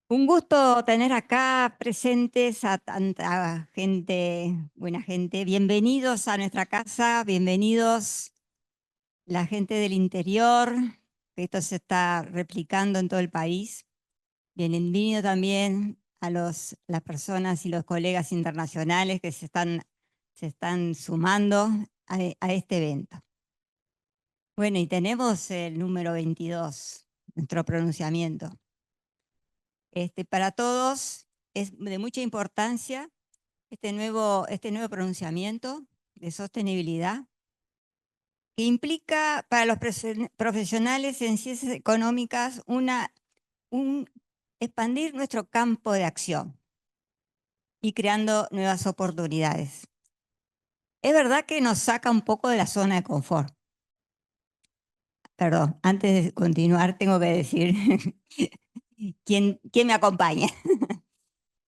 Un gusto tener acá presentes a tanta gente, buena gente. Bienvenidos a nuestra casa, bienvenidos la gente del interior, que esto se está replicando en todo el país. Bienvenido también a las personas y los colegas internacionales que se están sumando a este evento. Bueno, y tenemos el número 22, nuestro pronunciamiento. Para todos es de mucha importancia este nuevo pronunciamiento de sostenibilidad que implica para los profesionales en ciencias económicas un expandir nuestro campo de acción y creando nuevas oportunidades. Es verdad que nos saca un poco de la zona de confort. Perdón, antes de continuar tengo que decir quién me acompaña.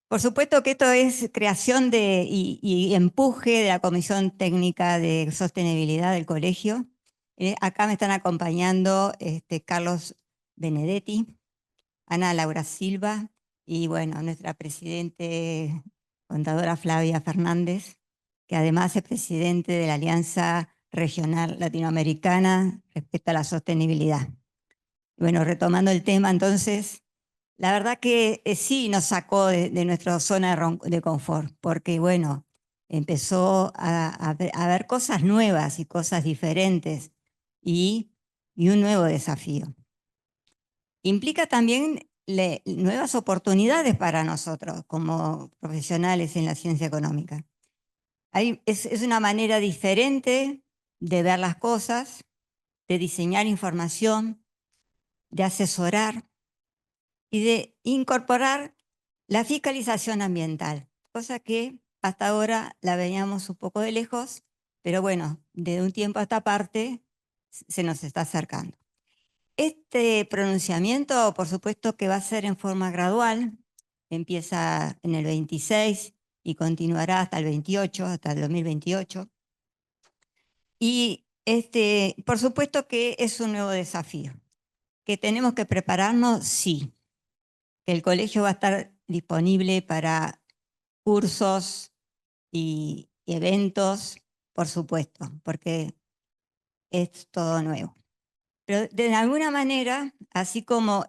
Por supuesto que esto es creación y empuje de la Comisión Técnica de Sostenibilidad del colegio. Acá me están acompañando Carlos Benedetti, Ana Laura Silva y bueno, nuestra presidente contadora Flavia Fernández, que además es presidente de la Alianza Regional Latinoamericana respecto a la sostenibilidad. Bueno, retomando el tema entonces, la verdad que sí nos sacó de nuestra zona de confort, porque bueno, empezó a ver cosas nuevas y cosas diferentes y un nuevo desafío. Implica también nuevas oportunidades para nosotros como profesionales en la ciencia económica. Es una manera diferente de ver las cosas, de diseñar información, de asesorar y de incorporar la fiscalización ambiental, cosa que hasta ahora la veíamos un poco de lejos, pero bueno, de un tiempo a esta parte se nos está acercando. Este pronunciamiento, por supuesto que va a ser en forma gradual, empieza en el 26 y continuará hasta el 28, hasta el 2028. Y por supuesto que es un nuevo desafío, que tenemos que prepararnos, sí, que el colegio va a estar disponible para cursos y eventos, por supuesto, porque es todo nuevo. Pero de alguna manera, así como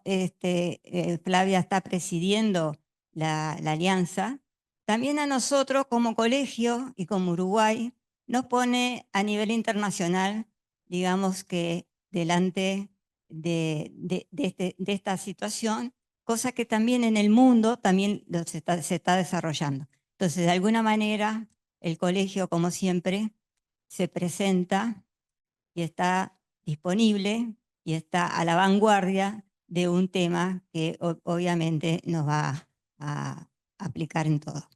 Flavia está presidiendo la alianza, también a nosotros como colegio y como Uruguay nos pone a nivel internacional, digamos que delante de esta situación, cosa que también en el mundo también se está desarrollando. Entonces, de alguna manera, el colegio, como siempre, se presenta y está disponible y está a la vanguardia de un tema que obviamente nos va a aplicar en todo.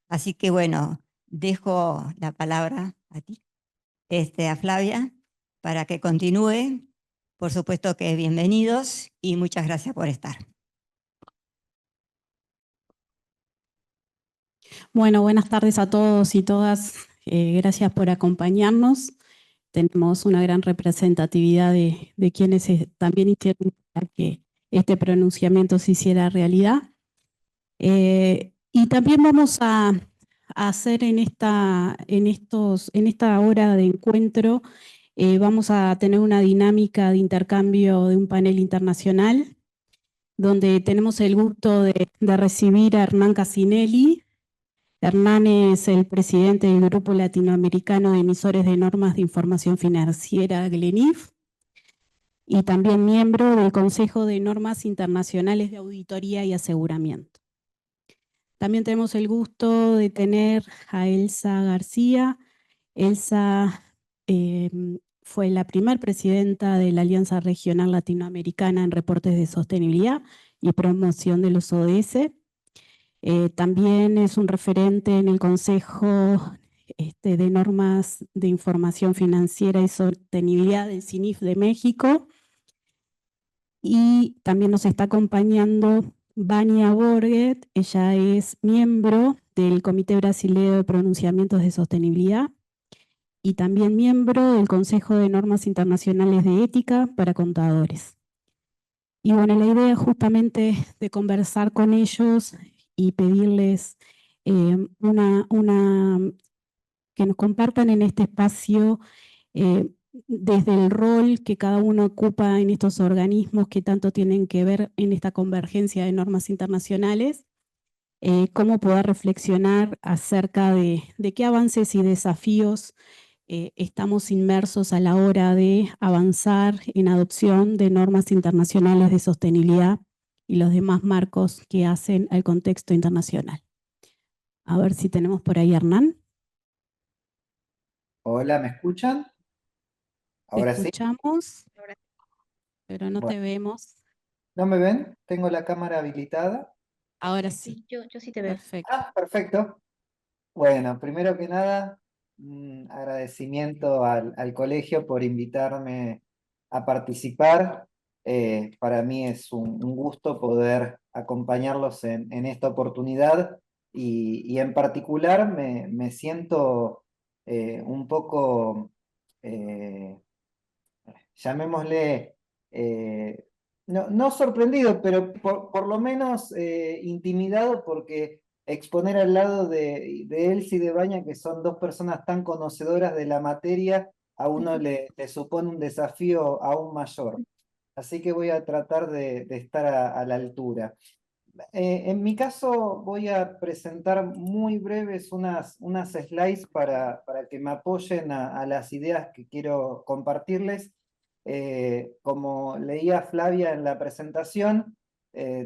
Así que bueno, dejo la palabra a ti, a Flavia, para que continúe. Por supuesto que bienvenidos y muchas gracias por estar. Bueno, buenas tardes a todos y todas. Gracias por acompañarnos. Tenemos una gran representatividad de quienes también hicieron para que este pronunciamiento se hiciera realidad. Y también vamos a hacer en esta hora de encuentro, vamos a tener una dinámica de intercambio de un panel internacional, donde tenemos el gusto de recibir a Hernán Casinelli. Hernán es el presidente del Grupo Latinoamericano de Emisores de Normas de Información Financiera, GLENIF, y también miembro del Consejo de Normas Internacionales de Auditoría y Aseguramiento. También tenemos el gusto de tener a Elsa García. Elsa fue la primer presidenta de la Alianza Regional Latinoamericana en Reportes de Sostenibilidad y Promoción de los ODS. También es un referente en el Consejo de Normas de Información Financiera y Sostenibilidad del CINIF de México. Y también nos está acompañando Vania Borget. Ella es miembro del Comité Brasileño de Pronunciamientos de Sostenibilidad y también miembro del Consejo de Normas Internacionales de Ética para Contadores. Y bueno, la idea justamente de conversar con ellos y pedirles que nos compartan en este espacio eh, desde el rol que cada uno ocupa en estos organismos que tanto tienen que ver en esta convergencia de normas internacionales, cómo poder reflexionar acerca de qué avances y desafíos estamos inmersos a la hora de avanzar en adopción de normas internacionales de sostenibilidad y los demás marcos que hacen al contexto internacional. A ver si tenemos por ahí a Hernán. Hola, ¿me escuchan? Te Ahora sí. escuchamos, pero no Bueno, te vemos. ¿no me ven? ¿Tengo la cámara habilitada? Ahora sí, Sí, yo sí te veo. perfecto. Ah, perfecto. Bueno, primero que nada, agradecimiento al colegio por invitarme a participar. Para mí es un gusto poder acompañarlos en esta oportunidad y en particular me siento un poco, eh, llamémosle, no sorprendido, pero por lo menos intimidado porque exponer al lado de Elsie y de Baña, que son dos personas tan conocedoras de la materia, a uno le supone un desafío aún mayor. Así que voy a tratar de estar a la altura. En mi caso voy a presentar muy breves unas slides para que me apoyen a las ideas que quiero compartirles. Como leía Flavia en la presentación,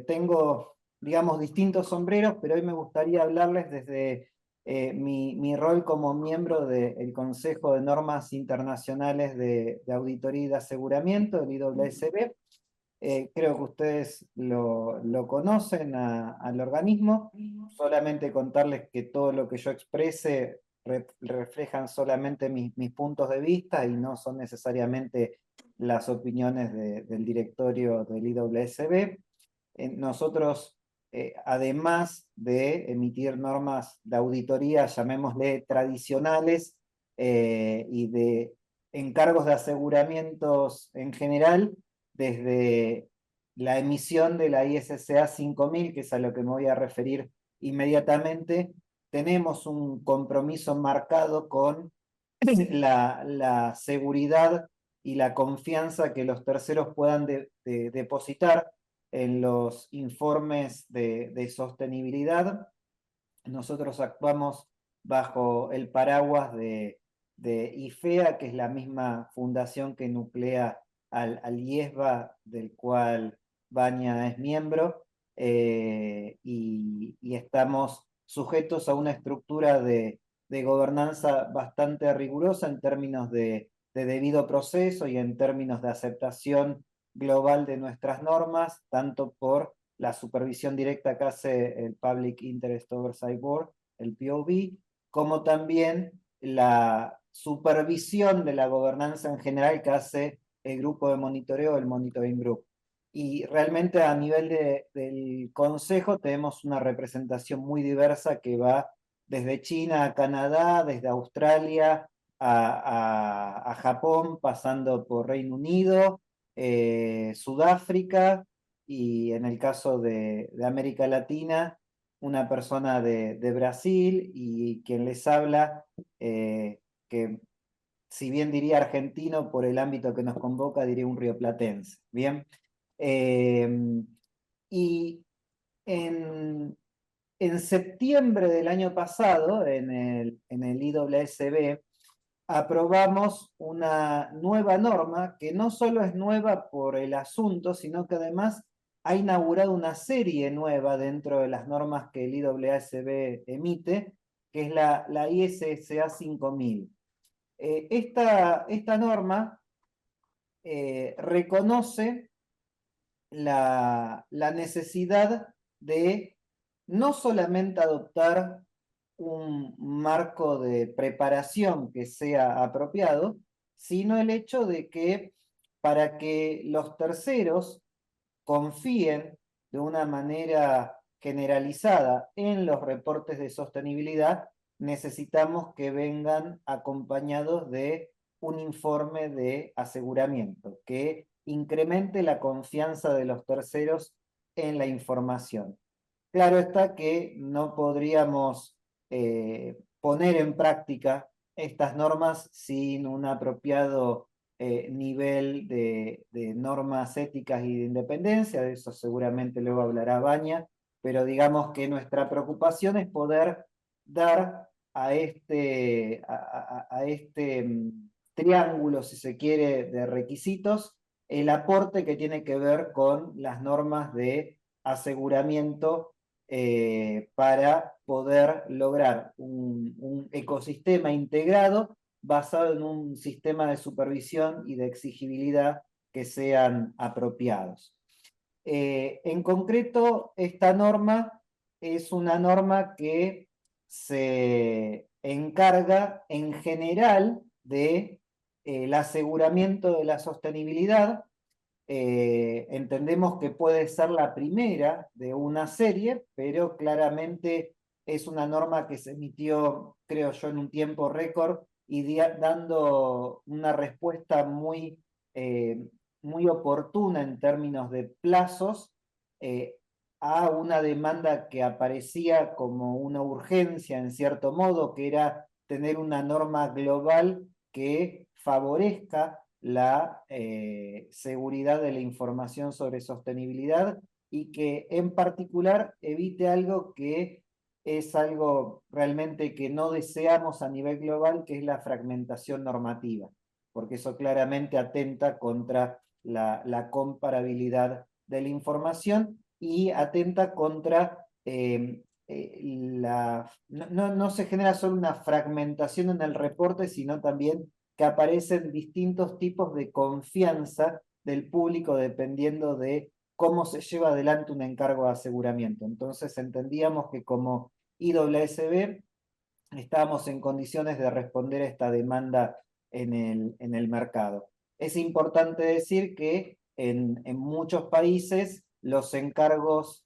tengo, digamos, distintos sombreros, pero hoy me gustaría hablarles desde mi rol como miembro del Consejo de Normas Internacionales de Auditoría y de Aseguramiento, el IWSB. Creo que ustedes lo conocen al organismo. Solamente contarles que todo lo que yo exprese reflejan solamente mis puntos de vista y no son necesariamente las opiniones del directorio del IWSB. Nosotros, además de emitir normas de auditoría, llamémosle tradicionales, y de encargos de aseguramientos en general, desde la emisión de la ISSA 5000, que es a lo que me voy a referir inmediatamente, tenemos un compromiso marcado con la seguridad y la confianza que los terceros puedan depositar en los informes de sostenibilidad. Nosotros actuamos bajo el paraguas de IFEA, que es la misma fundación que nuclea al IESBA, del cual Baña es miembro, y estamos sujetos a una estructura de gobernanza bastante rigurosa en términos de debido proceso y en términos de aceptación global de nuestras normas, tanto por la supervisión directa que hace el Public Interest Oversight Board, el POB, como también la supervisión de la gobernanza en general que hace el grupo de monitoreo, el Monitoring Group. Y realmente a nivel del Consejo tenemos una representación muy diversa que va desde China a Canadá, desde Australia a Japón, pasando por Reino Unido, Sudáfrica, y en el caso de América Latina, una persona de Brasil y quien les habla, que si bien diría argentino, por el ámbito que nos convoca, diría un rioplatense. Bien. Y en septiembre del año pasado, en el IWSB, aprobamos una nueva norma que no solo es nueva por el asunto, sino que además ha inaugurado una serie nueva dentro de las normas que el IWSB emite, que es la ISSA 5000. Esta norma reconoce la necesidad de no solamente adoptar un marco de preparación que sea apropiado, sino el hecho de que para que los terceros confíen de una manera generalizada en los reportes de sostenibilidad, necesitamos que vengan acompañados de un informe de aseguramiento, que incremente la confianza de los terceros en la información. Claro está que no podríamos poner en práctica estas normas sin un apropiado nivel de normas éticas y de independencia, de eso seguramente luego hablará Baña, pero digamos que nuestra preocupación es poder dar a este triángulo, si se quiere, de requisitos, el aporte que tiene que ver con las normas de aseguramiento para poder lograr un ecosistema integrado basado en un sistema de supervisión y de exigibilidad que sean apropiados. En concreto, esta norma es una norma que se encarga en general de el aseguramiento de la sostenibilidad. Entendemos que puede ser la primera de una serie, pero claramente es una norma que se emitió, creo yo, en un tiempo récord y dando una respuesta muy oportuna en términos de plazos a una demanda que aparecía como una urgencia en cierto modo, que era tener una norma global que favorezca la seguridad de la información sobre sostenibilidad y que en particular evite algo que es algo realmente que no deseamos a nivel global, que es la fragmentación normativa, porque eso claramente atenta contra la comparabilidad de la información y atenta contra no se genera solo una fragmentación en el reporte, sino también que aparecen distintos tipos de confianza del público dependiendo de cómo se lleva adelante un encargo de aseguramiento. Entonces entendíamos que como IWSB estábamos en condiciones de responder a esta demanda en el mercado. Es importante decir que en muchos países los encargos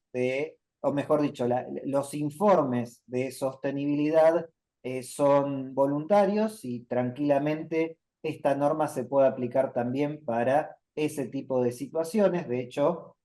o mejor dicho, los informes de sostenibilidad son voluntarios y tranquilamente esta norma se puede aplicar también para ese tipo de situaciones. De hecho,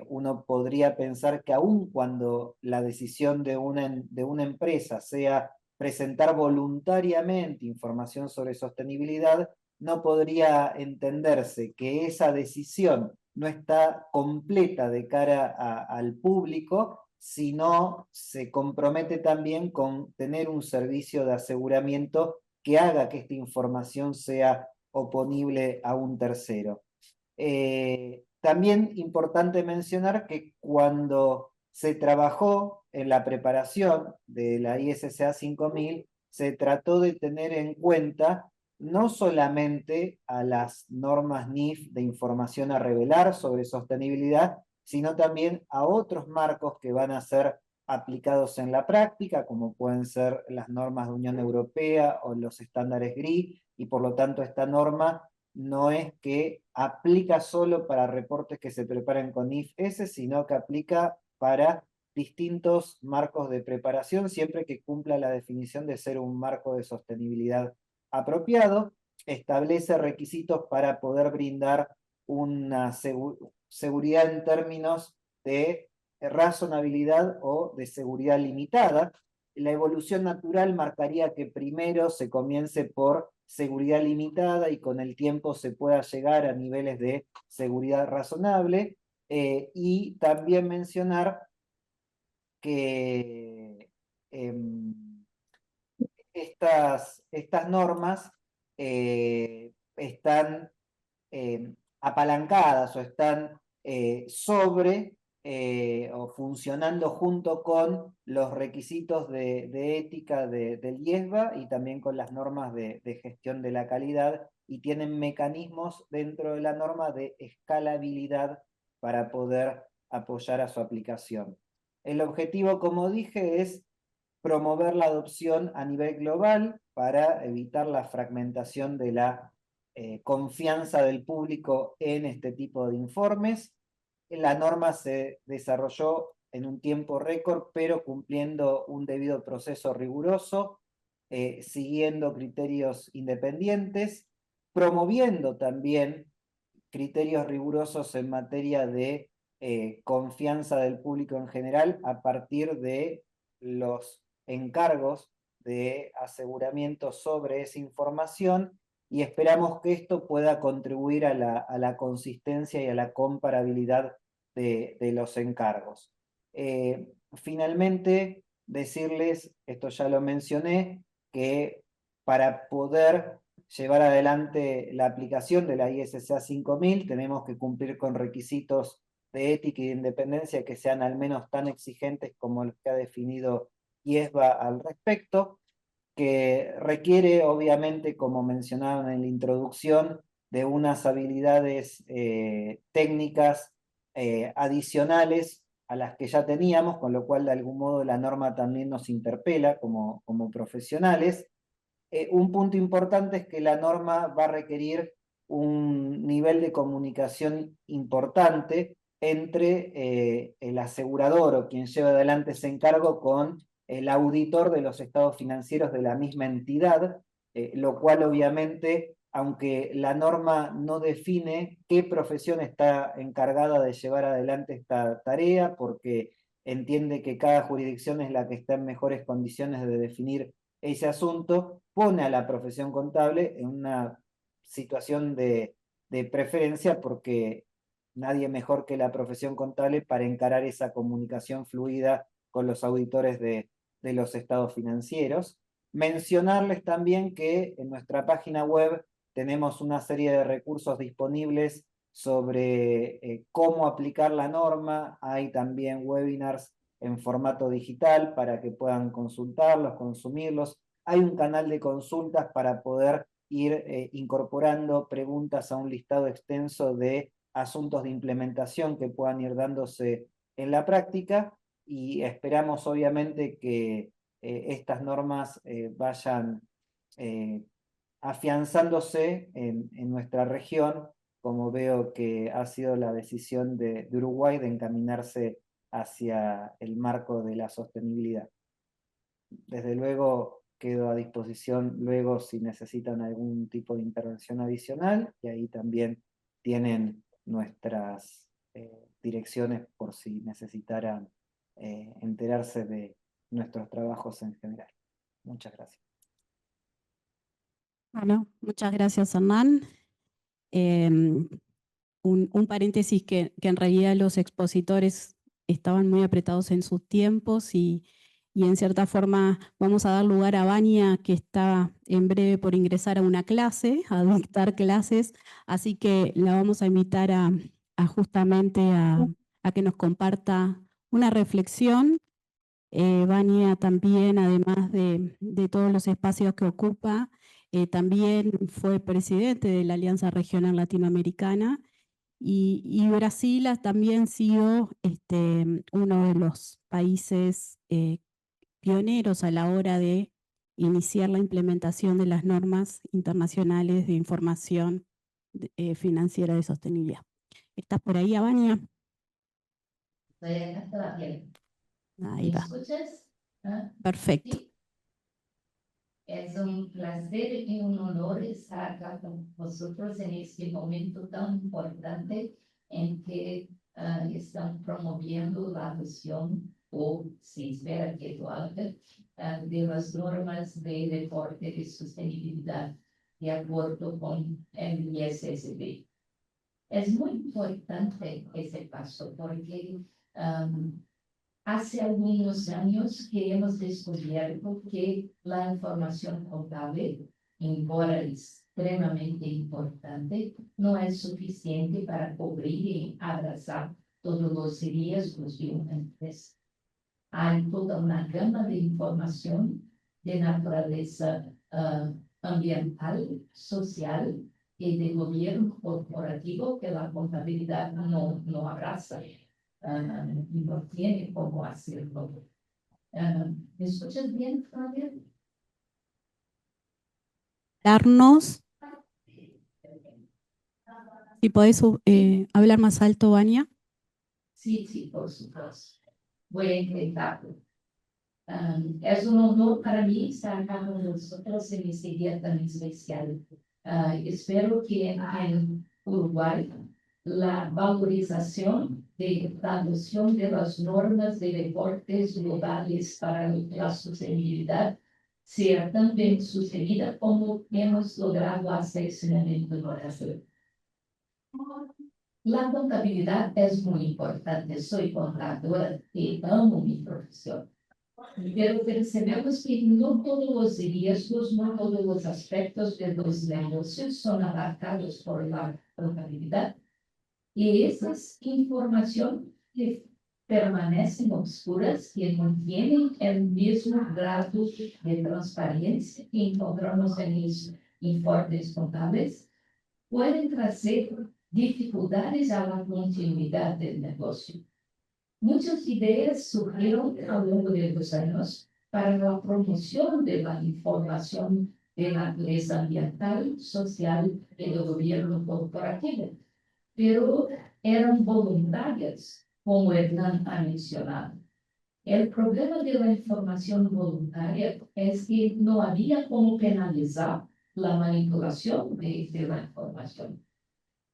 uno podría pensar que aun cuando la decisión de una empresa sea presentar voluntariamente información sobre sostenibilidad, no podría entenderse que esa decisión no está completa de cara al público, sino se compromete también con tener un servicio de aseguramiento que haga que esta información sea oponible a un tercero. También importante mencionar que cuando se trabajó en la preparación de la ISSA 5000, se trató de tener en cuenta no solamente a las normas NIF de información a revelar sobre sostenibilidad, sino también a otros marcos que van a ser aplicados en la práctica, como pueden ser las normas de Unión Europea o los estándares GRI, y por lo tanto esta norma no es que aplica solo para reportes que se preparen con IFS, sino que aplica para distintos marcos de preparación, siempre que cumpla la definición de ser un marco de sostenibilidad apropiado. Establece requisitos para poder brindar una seguridad en términos de razonabilidad o de seguridad limitada. La evolución natural marcaría que primero se comience por seguridad limitada y con el tiempo se pueda llegar a niveles de seguridad razonable. Y también mencionar que estas normas están apalancadas o están o funcionando junto con los requisitos de ética del IESBA y también con las normas de gestión de la calidad, y tienen mecanismos dentro de la norma de escalabilidad para poder apoyar a su aplicación. El objetivo, como dije, es promover la adopción a nivel global para evitar la fragmentación de la confianza del público en este tipo de informes. La norma se desarrolló en un tiempo récord, pero cumpliendo un debido proceso riguroso, siguiendo criterios independientes, promoviendo también criterios rigurosos en materia de confianza del público en general a partir de los encargos de aseguramiento sobre esa información, y esperamos que esto pueda contribuir a la consistencia y a la comparabilidad de los encargos. Finalmente, decirles, esto ya lo mencioné, que para poder llevar adelante la aplicación de la ISSA 5000 tenemos que cumplir con requisitos de ética y de independencia que sean al menos tan exigentes como los que ha definido IESBA al respecto, que requiere obviamente, como mencionaban en la introducción, de unas habilidades técnicas adicionales a las que ya teníamos, con lo cual de algún modo la norma también nos interpela como profesionales. Un punto importante es que la norma va a requerir un nivel de comunicación importante entre el asegurador o quien lleva adelante ese encargo con el auditor de los estados financieros de la misma entidad, lo cual obviamente, aunque la norma no define qué profesión está encargada de llevar adelante esta tarea, porque entiende que cada jurisdicción es la que está en mejores condiciones de definir ese asunto, pone a la profesión contable en una situación de preferencia, porque nadie mejor que la profesión contable para encarar esa comunicación fluida con los auditores de los estados financieros. Mencionarles también que en nuestra página web tenemos una serie de recursos disponibles sobre cómo aplicar la norma. Hay también webinars en formato digital para que puedan consultarlos, consumirlos. Hay un canal de consultas para poder ir incorporando preguntas a un listado extenso de asuntos de implementación que puedan ir dándose en la práctica, y esperamos obviamente que estas normas vayan afianzándose en nuestra región, como veo que ha sido la decisión de Uruguay de encaminarse hacia el marco de la sostenibilidad. Desde luego quedo a disposición luego si necesitan algún tipo de intervención adicional, y ahí también tienen nuestras direcciones por si necesitaran enterarse de nuestros trabajos en general. Muchas gracias. Bueno, muchas gracias, Hernán. Un paréntesis que en realidad los expositores estaban muy apretados en sus tiempos y en cierta forma vamos a dar lugar a Vania, que está en breve por ingresar a una clase, a dictar clases, así que la vamos a invitar a justamente a que nos comparta una reflexión. Vania también, además de todos los espacios que ocupa, también fue presidente de la Alianza Regional Latinoamericana, y Brasil ha también sido uno de los países pioneros a la hora de iniciar la implementación de las normas internacionales de información financiera de sostenibilidad. ¿Estás por ahí, Vania? Estoy acá todavía. Ahí ¿Me va. escuchas? ¿Ah? Perfecto. Sí. Es un placer y un honor estar acá con vosotros en este momento tan importante en que están promoviendo la adopción, o se espera que lo hagan, de las normas de reporte de sostenibilidad de acuerdo con el ISSB. Es muy importante ese paso porque hace algunos años que hemos descubierto que la información contable, embora extremadamente importante, no es suficiente para cubrir y abrazar todos los riesgos de una empresa. Hay toda una gama de información de naturaleza ambiental, social y de gobierno corporativo que la contabilidad no abraza. Y no tiene cómo hacerlo. ¿Me escuchas bien, Flavia? Darnos, si podés hablar más alto, Vania. Sí, por supuesto. Voy a intentarlo. Es un honor para mí estar acá con nosotros en este día tan especial. Espero que en Uruguay la valorización de la adopción de las normas de reportes globales para la sostenibilidad sea también sucedida como hemos logrado hasta ese momento en Brasil. La contabilidad es muy importante. Soy contadora y amo mi profesión. Pero percebemos que no todos los riesgos, no todos los aspectos de los negocios son abarcados por la contabilidad. Y esas informaciones que permanecen obscuras, que no tienen el mismo grado de transparencia que encontramos en los informes contables, pueden traer dificultades a la continuidad del negocio. Muchas ideas surgieron a lo largo de los años para la promoción de la información de naturaleza ambiental, social y de gobierno corporativo, pero eran voluntarias, como Hernán ha mencionado. El problema de la información voluntaria es que no había cómo penalizar la manipulación de la información.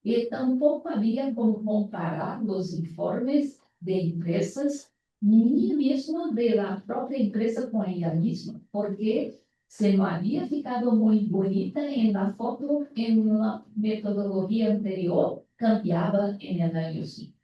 Y tampoco había como comparar los informes de empresas, ni mismo de la propia empresa con ella misma, porque se me había ficado muy bonita en la foto, en la metodología anterior, cambiaba en el año siguiente.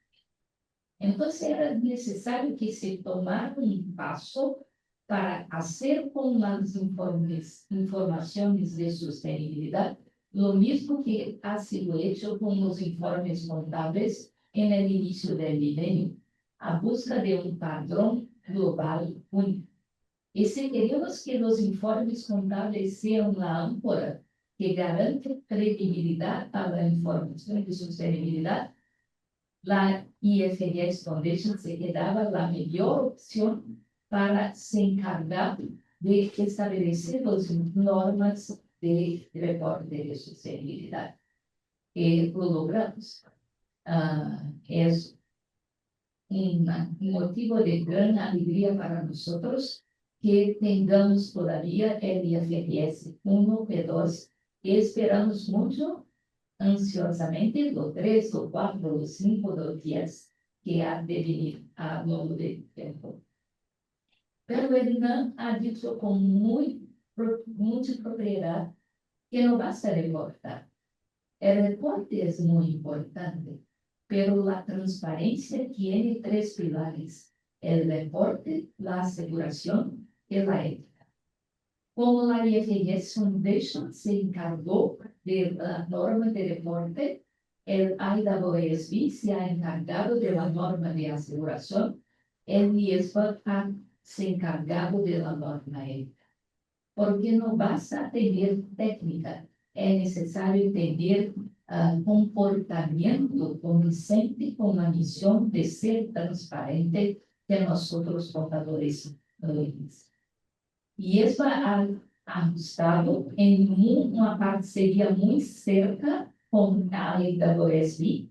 Entonces era necesario que se tomara un paso para hacer con las informaciones de sostenibilidad lo mismo que ha sido hecho con los informes contables en el inicio del milenio, a busca de un patrón global único. Y si queremos que los informes contables sean la áncora que garante credibilidad a la información de sostenibilidad, la IFRS Foundation se quedaba la mejor opción para se encargar de establecer las normas de reporte de sostenibilidad. Y lo logramos. Es un motivo de gran alegría para nosotros que tengamos todavía el IFRS 1, P2, y esperamos mucho, ansiosamente, lo 3, lo 4, lo 5, lo 10, que ha de venir a lo largo del tiempo. Pero Hernán ha dicho con mucha propiedad que no basta reportar. El reporte es muy importante, pero la transparencia tiene 3 pilares: el reporte, la aseguración y la ética. Como la IFRS Foundation se encargó de la norma de reporte, el IAASB se ha encargado de la norma de aseguración, el IESPA se ha encargado de la norma ética. Porque no basta tener técnica, es necesario entender comportamiento convincente con la misión de ser transparente que nosotros contadores tenemos. Y eso ha ajustado en una parcería muy cerca con la IAASB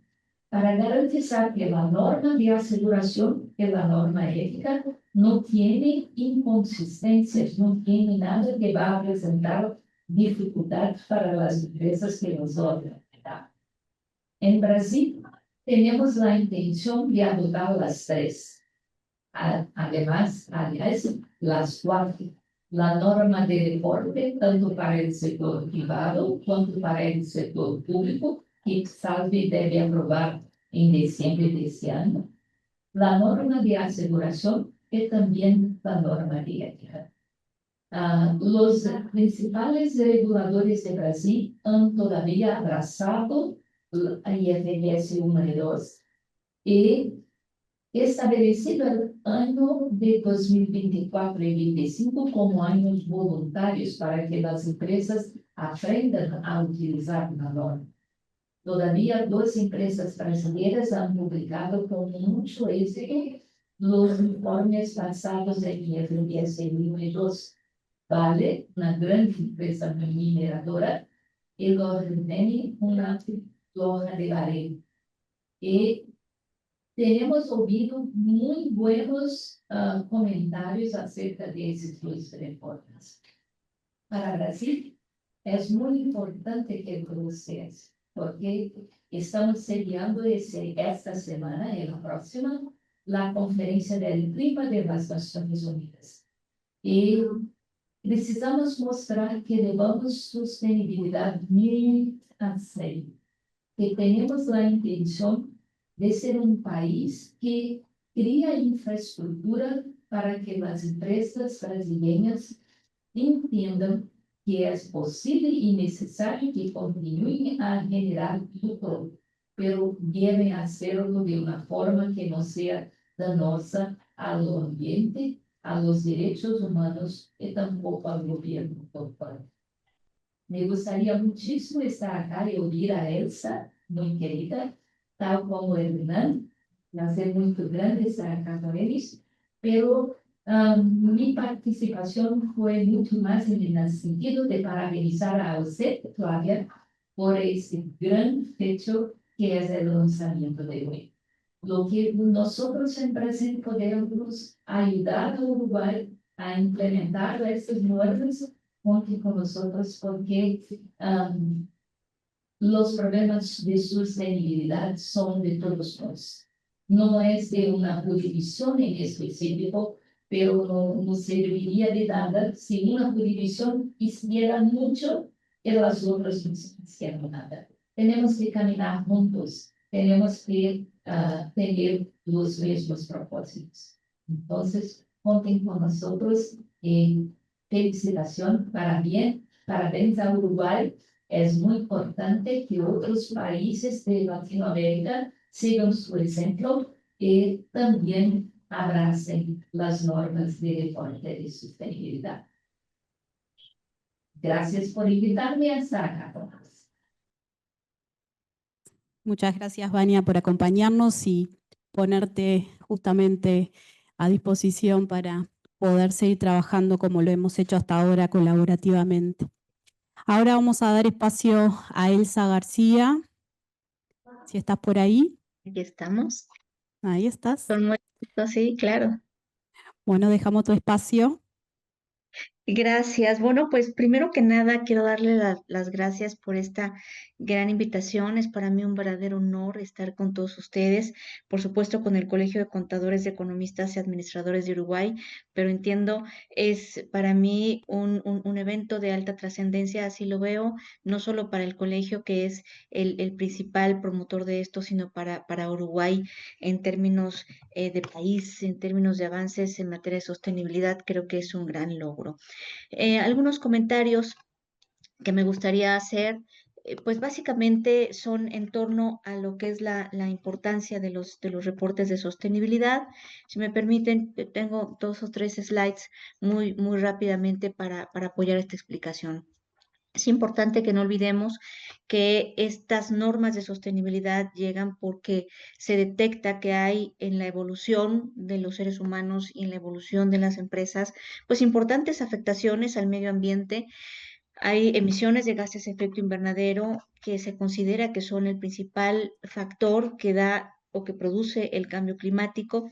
para garantizar que la norma de aseguración y la norma ética no tiene inconsistencias, no tiene nada que va a presentar dificultad para las empresas que nos odian. En Brasil, tenemos la intención de adoptar las 3. Además, las 4. La norma de reporte, tanto para el sector privado como para el sector público, que SASB debe aprobar en diciembre de este año. La norma de aseguración y también la norma de ética. Los principales reguladores de Brasil han todavía abrazado a IFRS 1 y 2 y estabelecido el año de 2024 y 2025 como años voluntarios para que las empresas aprendan a utilizar la norma. Todavía 2 empresas brasileiras han publicado con mucho éxito los informes basados en IFRS 1 y 2. Vale, una gran empresa mineradora, y Lordeni, una loja de barrio. Y tenemos oído muy buenos comentarios acerca de esos 2 reformas. Para Brasil, es muy importante que el proceso porque estamos sediando esta semana y la próxima la conferencia del clima de las Naciones Unidas. Y precisamos mostrar que levamos sostenibilidad muy a serio, que tenemos la intención de ser un país que cría infraestructura para que las empresas brasileñas entiendan que es posible y necesario que continúen a generar lucro, pero deben hacerlo de una forma que no sea danosa al ambiente, a los derechos humanos y tampoco al gobierno local. Me gustaría muchísimo estar acá y oír a Elsa, muy querida, tal como Hernán. Placer muy grande estar acá con ellos, pero mi participación fue mucho más en el sentido de parabenizar a usted, Flavia, por este gran hecho que es el lanzamiento de hoy. Lo que nosotros en Brasil podemos ayudar a Uruguay a implementar estas normas, conte con nosotros, porque los problemas de sostenibilidad son de todos nós. No es de una jurisdicción en específico, pero no serviría de nada si una jurisdicción hiciera mucho y las otras no hicieran nada. Tenemos que caminar juntos, tenemos que tener los mismos propósitos. Entonces, conten con nosotros. Felicitación, parabéns a Uruguay. Es muy importante que otros países de Latinoamérica sigan su ejemplo y también abracen las normas de deporte y sostenibilidad. Gracias por invitarme a estar acá, Tomás. Muchas gracias, Vania, por acompañarnos y ponerte justamente a disposición para poder seguir trabajando como lo hemos hecho hasta ahora colaborativamente. Ahora vamos a dar espacio a Elsa García. Si estás por ahí. Aquí estamos. Ahí estás. Con mucho gusto, sí, claro. Bueno, dejamos tu espacio. Gracias. Bueno, pues primero que nada quiero darle las gracias por esta gran invitación. Es para mí un verdadero honor estar con todos ustedes, por supuesto con el Colegio de Contadores, de Economistas y Administradores de Uruguay, pero entiendo, es para mí un evento de alta trascendencia, así lo veo, no solo para el colegio, que es el principal promotor de esto, sino para Uruguay en términos de país, en términos de avances en materia de sostenibilidad, creo que es un gran logro. Algunos comentarios que me gustaría hacer, pues básicamente son en torno a lo que es la importancia de los reportes de sostenibilidad. Si me permiten, tengo 2 o 3 slides muy rápidamente para apoyar esta explicación. Es importante que no olvidemos que estas normas de sostenibilidad llegan porque se detecta que hay en la evolución de los seres humanos y en la evolución de las empresas, pues importantes afectaciones al medio ambiente. Hay emisiones de gases de efecto invernadero que se considera que son el principal factor que da o que produce el cambio climático.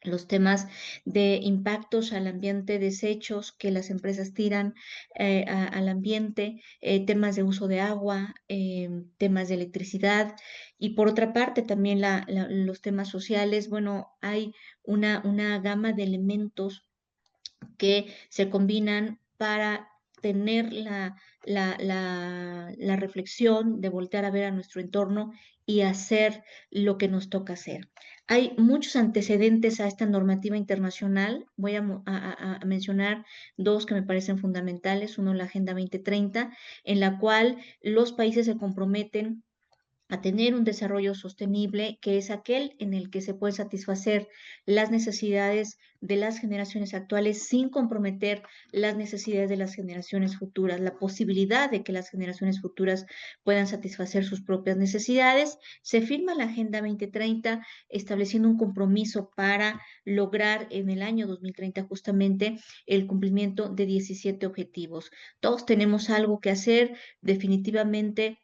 Los temas de impactos al ambiente, desechos que las empresas tiran al ambiente, temas de uso de agua, temas de electricidad y por otra parte también los temas sociales. Bueno, hay una gama de elementos que se combinan para tener la reflexión de voltear a ver a nuestro entorno y hacer lo que nos toca hacer. Hay muchos antecedentes a esta normativa internacional. Voy a mencionar 2 que me parecen fundamentales. Uno, la Agenda 2030, en la cual los países se comprometen a tener un desarrollo sostenible, que es aquel en el que se pueden satisfacer las necesidades de las generaciones actuales sin comprometer las necesidades de las generaciones futuras, la posibilidad de que las generaciones futuras puedan satisfacer sus propias necesidades. Se firma la Agenda 2030 estableciendo un compromiso para lograr en el año 2030 justamente el cumplimiento de 17 objetivos. Todos tenemos algo que hacer, definitivamente.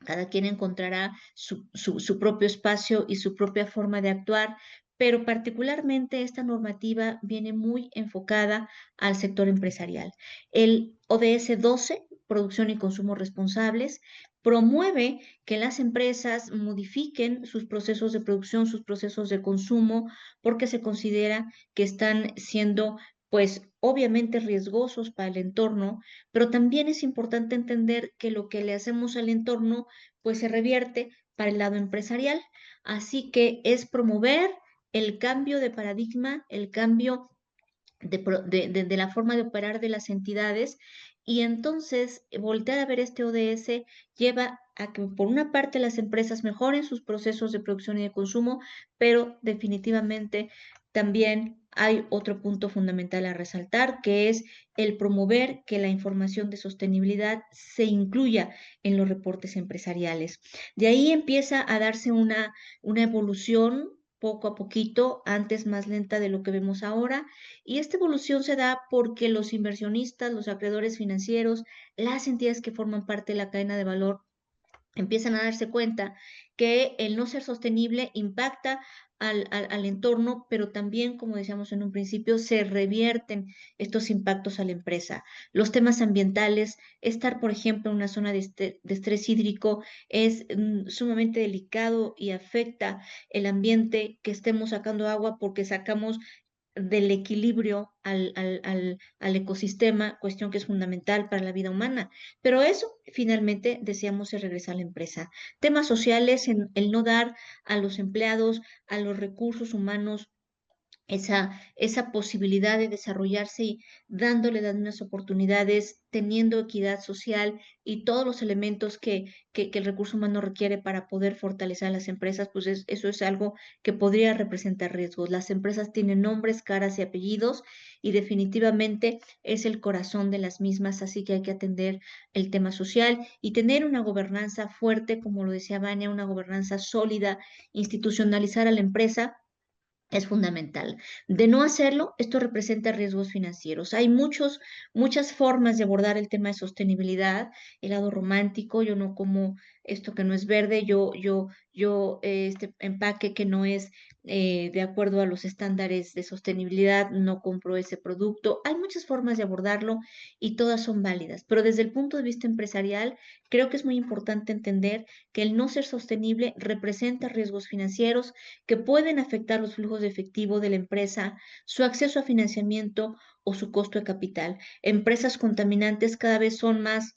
Cada quien encontrará su propio espacio y su propia forma de actuar, pero particularmente esta normativa viene muy enfocada al sector empresarial. El ODS 12 producción y consumo responsables, promueve que las empresas modifiquen sus procesos de producción, sus procesos de consumo, porque se considera que están siendo, pues, obviamente riesgosos para el entorno, pero también es importante entender que lo que le hacemos al entorno, pues, se revierte para el lado empresarial. Así que es promover el cambio de paradigma, el cambio de la forma de operar de las entidades, y entonces voltear a ver este ODS lleva a que por una parte las empresas mejoren sus procesos de producción y de consumo, pero definitivamente también hay otro punto fundamental a resaltar, que es el promover que la información de sostenibilidad se incluya en los reportes empresariales. De ahí empieza a darse una evolución poco a poquito, antes más lenta de lo que vemos ahora, y esta evolución se da porque los inversionistas, los acreedores financieros, las entidades que forman parte de la cadena de valor empiezan a darse cuenta que el no ser sostenible impacta al entorno, pero también, como decíamos en un principio, se revierten estos impactos a la empresa. Los temas ambientales, estar, por ejemplo, en una zona de estrés hídrico es sumamente delicado y afecta el ambiente, que estemos sacando agua porque sacamos del equilibrio al ecosistema, cuestión que es fundamental para la vida humana. Pero eso, finalmente, deseamos es regresar a la empresa. Temas sociales, en el no dar a los empleados, a los recursos humanos, esa posibilidad de desarrollarse y dándole las mismas oportunidades, teniendo equidad social y todos los elementos que el recurso humano requiere para poder fortalecer a las empresas, pues eso es algo que podría representar riesgos. Las empresas tienen nombres, caras y apellidos, y definitivamente es el corazón de las mismas, así que hay que atender el tema social y tener una gobernanza fuerte, como lo decía Vania, una gobernanza sólida, institucionalizar a la empresa es fundamental. De no hacerlo, esto representa riesgos financieros. Hay muchas formas de abordar el tema de sostenibilidad. El lado romántico, yo no como esto que no es verde, este empaque que no es de acuerdo a los estándares de sostenibilidad, no compro ese producto. Hay muchas formas de abordarlo y todas son válidas, pero desde el punto de vista empresarial, creo que es muy importante entender que el no ser sostenible representa riesgos financieros que pueden afectar los flujos de efectivo de la empresa, su acceso a financiamiento o su costo de capital. Empresas contaminantes cada vez son más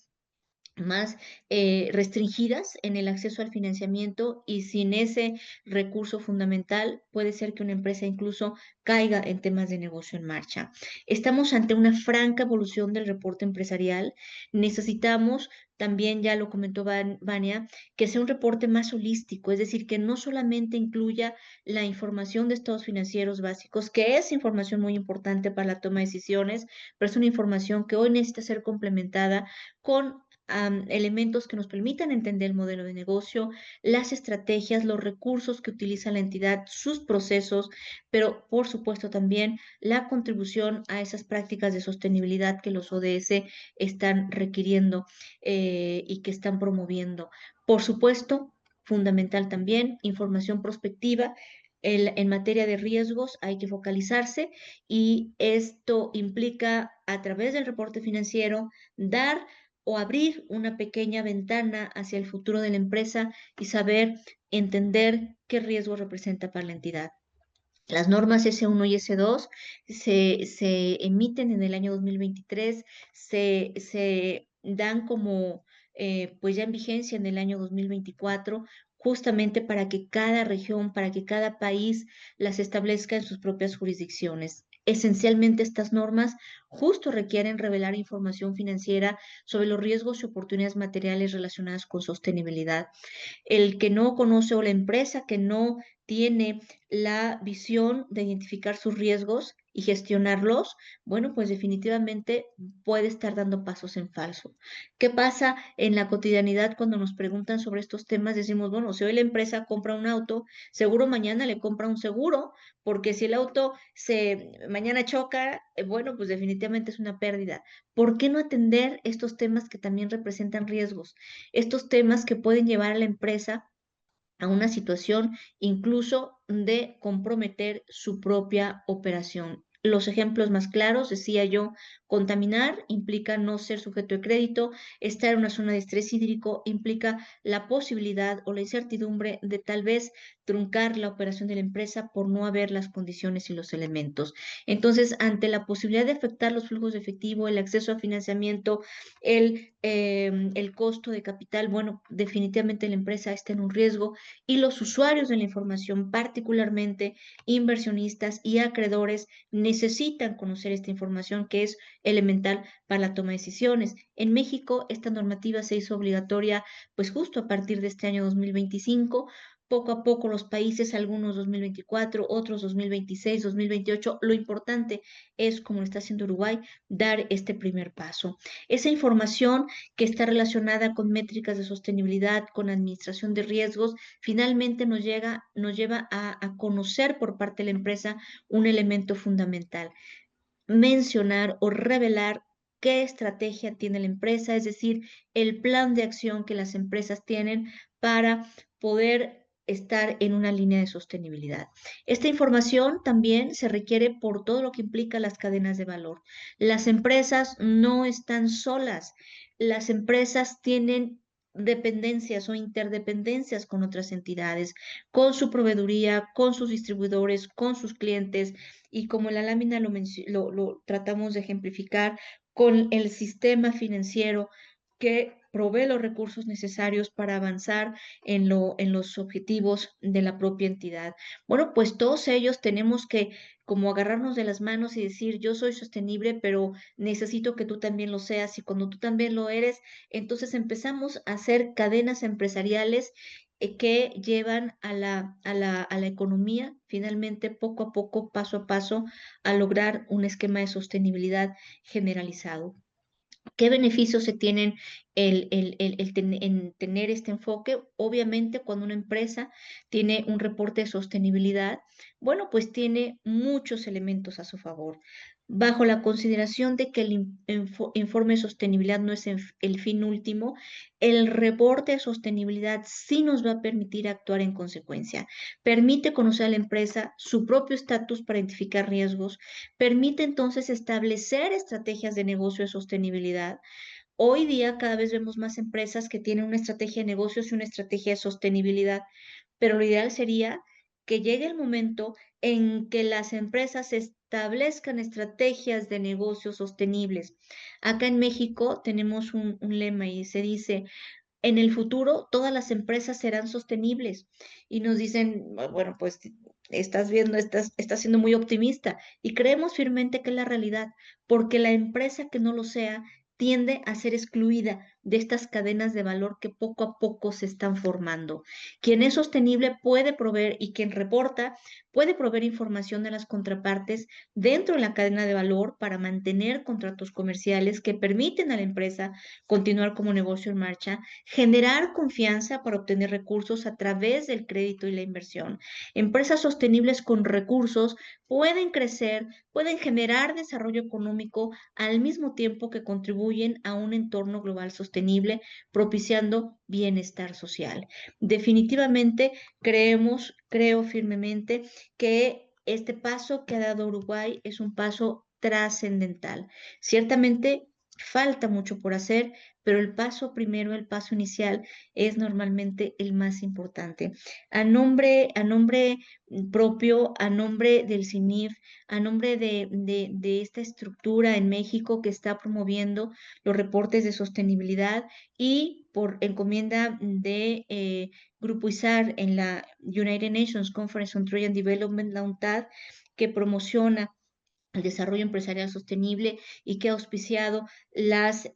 restringidas en el acceso al financiamiento, y sin ese recurso fundamental puede ser que una empresa incluso caiga en temas de negocio en marcha. Estamos ante una franca evolución del reporte empresarial. Necesitamos, también ya lo comentó Vania, que sea un reporte más holístico, es decir, que no solamente incluya la información de estados financieros básicos, que es información muy importante para la toma de decisiones, pero es una información que hoy necesita ser complementada con elementos que nos permitan entender el modelo de negocio, las estrategias, los recursos que utiliza la entidad, sus procesos, pero por supuesto también la contribución a esas prácticas de sostenibilidad que los ODS están requiriendo y que están promoviendo. Por supuesto, fundamental también, información prospectiva. En materia de riesgos hay que focalizarse, y esto implica, a través del reporte financiero, dar o abrir una pequeña ventana hacia el futuro de la empresa y saber entender qué riesgo representa para la entidad. Las normas S1 y S2 se emiten en el año 2023, se dan como, pues ya en vigencia en el año 2024, justamente para que cada región, para que cada país las establezca en sus propias jurisdicciones. Esencialmente, estas normas justo requieren revelar información financiera sobre los riesgos y oportunidades materiales relacionadas con sostenibilidad. El que no conoce, o la empresa que no tiene la visión de identificar sus riesgos y gestionarlos, bueno, pues definitivamente puede estar dando pasos en falso. ¿Qué pasa en la cotidianidad cuando nos preguntan sobre estos temas? Decimos, bueno, si hoy la empresa compra un auto, seguro mañana le compra un seguro, porque si el auto mañana choca, bueno, pues definitivamente es una pérdida. ¿Por qué no atender estos temas que también representan riesgos? Estos temas que pueden llevar a la empresa a una situación incluso de comprometer su propia operación. Los ejemplos más claros, decía yo, Contaminar implica no ser sujeto de crédito, estar en una zona de estrés hídrico implica la posibilidad o la incertidumbre de tal vez truncar la operación de la empresa por no haber las condiciones y los elementos. Entonces, ante la posibilidad de afectar los flujos de efectivo, el acceso a financiamiento, el costo de capital, bueno, definitivamente la empresa está en un riesgo y los usuarios de la información, particularmente inversionistas y acreedores, necesitan conocer esta información que es elemental para la toma de decisiones. En México, esta normativa se hizo obligatoria, pues justo a partir de este año 2025. Poco a poco los países, algunos 2024, otros 2026, 2028. Lo importante es, como lo está haciendo Uruguay, dar este primer paso. Esa información que está relacionada con métricas de sostenibilidad, con administración de riesgos, finalmente nos lleva a conocer por parte de la empresa un elemento fundamental: mencionar o revelar qué estrategia tiene la empresa, es decir, el plan de acción que las empresas tienen para poder estar en una línea de sostenibilidad. Esta información también se requiere por todo lo que implica las cadenas de valor. Las empresas no están solas, las empresas tienen dependencias o interdependencias con otras entidades, con su proveeduría, con sus distribuidores, con sus clientes, y como en la lámina lo tratamos de ejemplificar, con el sistema financiero que provee los recursos necesarios para avanzar en los objetivos de la propia entidad. Bueno, pues todos ellos tenemos que como agarrarnos de las manos y decir: yo soy sostenible, pero necesito que tú también lo seas, y cuando tú también lo eres, entonces empezamos a hacer cadenas empresariales que llevan a la economía, finalmente, poco a poco, paso a paso, a lograr un esquema de sostenibilidad generalizado. ¿Qué beneficios se tienen en tener este enfoque? Obviamente, cuando una empresa tiene un reporte de sostenibilidad, bueno, pues tiene muchos elementos a su favor. Bajo la consideración de que el informe de sostenibilidad no es el fin último, el reporte de sostenibilidad sí nos va a permitir actuar en consecuencia. Permite conocer a la empresa, su propio estatus para identificar riesgos, permite entonces establecer estrategias de negocio de sostenibilidad. Hoy día cada vez vemos más empresas que tienen una estrategia de negocios y una estrategia de sostenibilidad, pero lo ideal sería que llegue el momento en que las empresas establezcan estrategias de negocios sostenibles. Acá en México tenemos un lema y se dice: en el futuro todas las empresas serán sostenibles. Y nos dicen: bueno, pues estás siendo muy optimista. Y creemos firmemente que es la realidad, porque la empresa que no lo sea tiende a ser excluida de estas cadenas de valor que poco a poco se están formando. Quien es sostenible puede proveer, y quien reporta puede proveer información de las contrapartes dentro de la cadena de valor para mantener contratos comerciales que permiten a la empresa continuar como negocio en marcha, generar confianza para obtener recursos a través del crédito y la inversión. Empresas sostenibles con recursos pueden crecer, pueden generar desarrollo económico al mismo tiempo que contribuyen a un entorno global sostenible, propiciando bienestar social. Definitivamente creo firmemente que este paso que ha dado Uruguay es un paso trascendental. Ciertamente falta mucho por hacer, pero el paso primero, el paso inicial, es normalmente el más importante. A nombre propio, a nombre del CINIF, a nombre de esta estructura en México que está promoviendo los reportes de sostenibilidad, y por encomienda de Grupo ISAR en la United Nations Conference on Trade and Development, la UNTAD, que promociona el desarrollo empresarial sostenible y que ha auspiciado las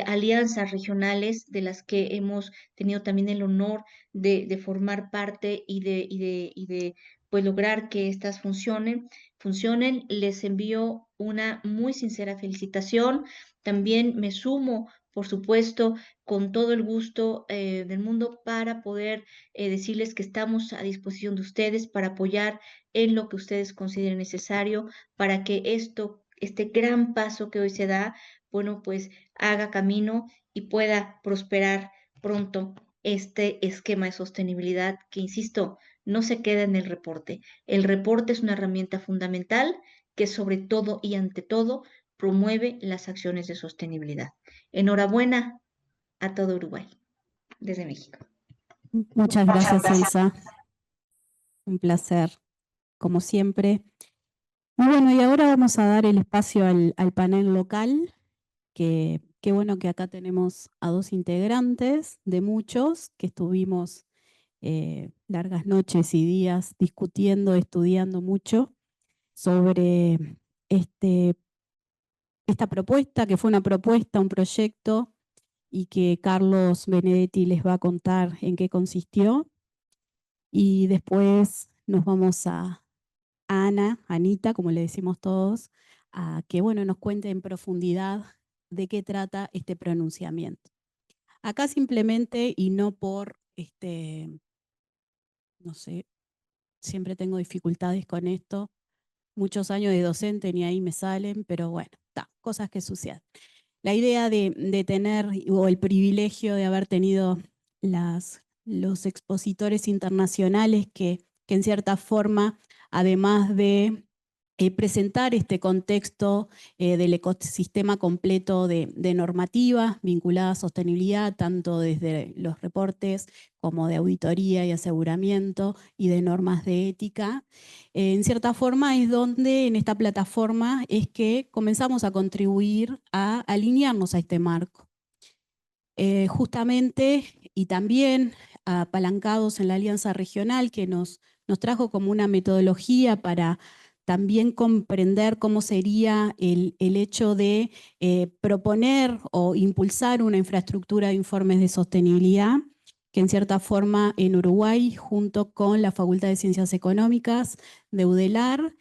alianzas regionales de las que hemos tenido también el honor de formar parte y de pues lograr que estas funcionen. Les envío una muy sincera felicitación. También me sumo, por supuesto, con todo el gusto del mundo, para poder decirles que estamos a disposición de ustedes para apoyar en lo que ustedes consideren necesario para que este gran paso que hoy se da, bueno, pues haga camino y pueda prosperar pronto este esquema de sostenibilidad que, insisto, no se queda en el reporte. El reporte es una herramienta fundamental que, sobre todo y ante todo, promueve las acciones de sostenibilidad. Enhorabuena a todo Uruguay, desde México. Muchas gracias, Elsa. Un placer, como siempre. Y bueno, y ahora vamos a dar el espacio al panel local, que qué bueno que acá tenemos a 2 integrantes de muchos que estuvimos largas noches y días discutiendo, estudiando mucho sobre esta propuesta, que fue una propuesta, un proyecto, y que Carlos Benedetti les va a contar en qué consistió. Y después nos vamos a Anita, como le decimos todos, a que bueno, nos cuente en profundidad de qué trata este pronunciamiento. Acá simplemente, y no por, no sé, siempre tengo dificultades con esto, muchos años de docente ni ahí me salen, pero bueno, cosas que suceden. La idea de tener, o el privilegio de haber tenido los expositores internacionales que en cierta forma, además de presentar este contexto del ecosistema completo de normativa vinculada a sostenibilidad, tanto desde los reportes como de auditoría y aseguramiento y de normas de ética. En cierta forma es donde en esta plataforma es que comenzamos a contribuir a alinearnos a este marco. Justamente, y también apalancados en la Alianza Regional, que nos trajo como una metodología para también comprender cómo sería el hecho de proponer o impulsar una infraestructura de informes de sostenibilidad, que en cierta forma en Uruguay, junto con la Facultad de Ciencias Económicas de UDELAR,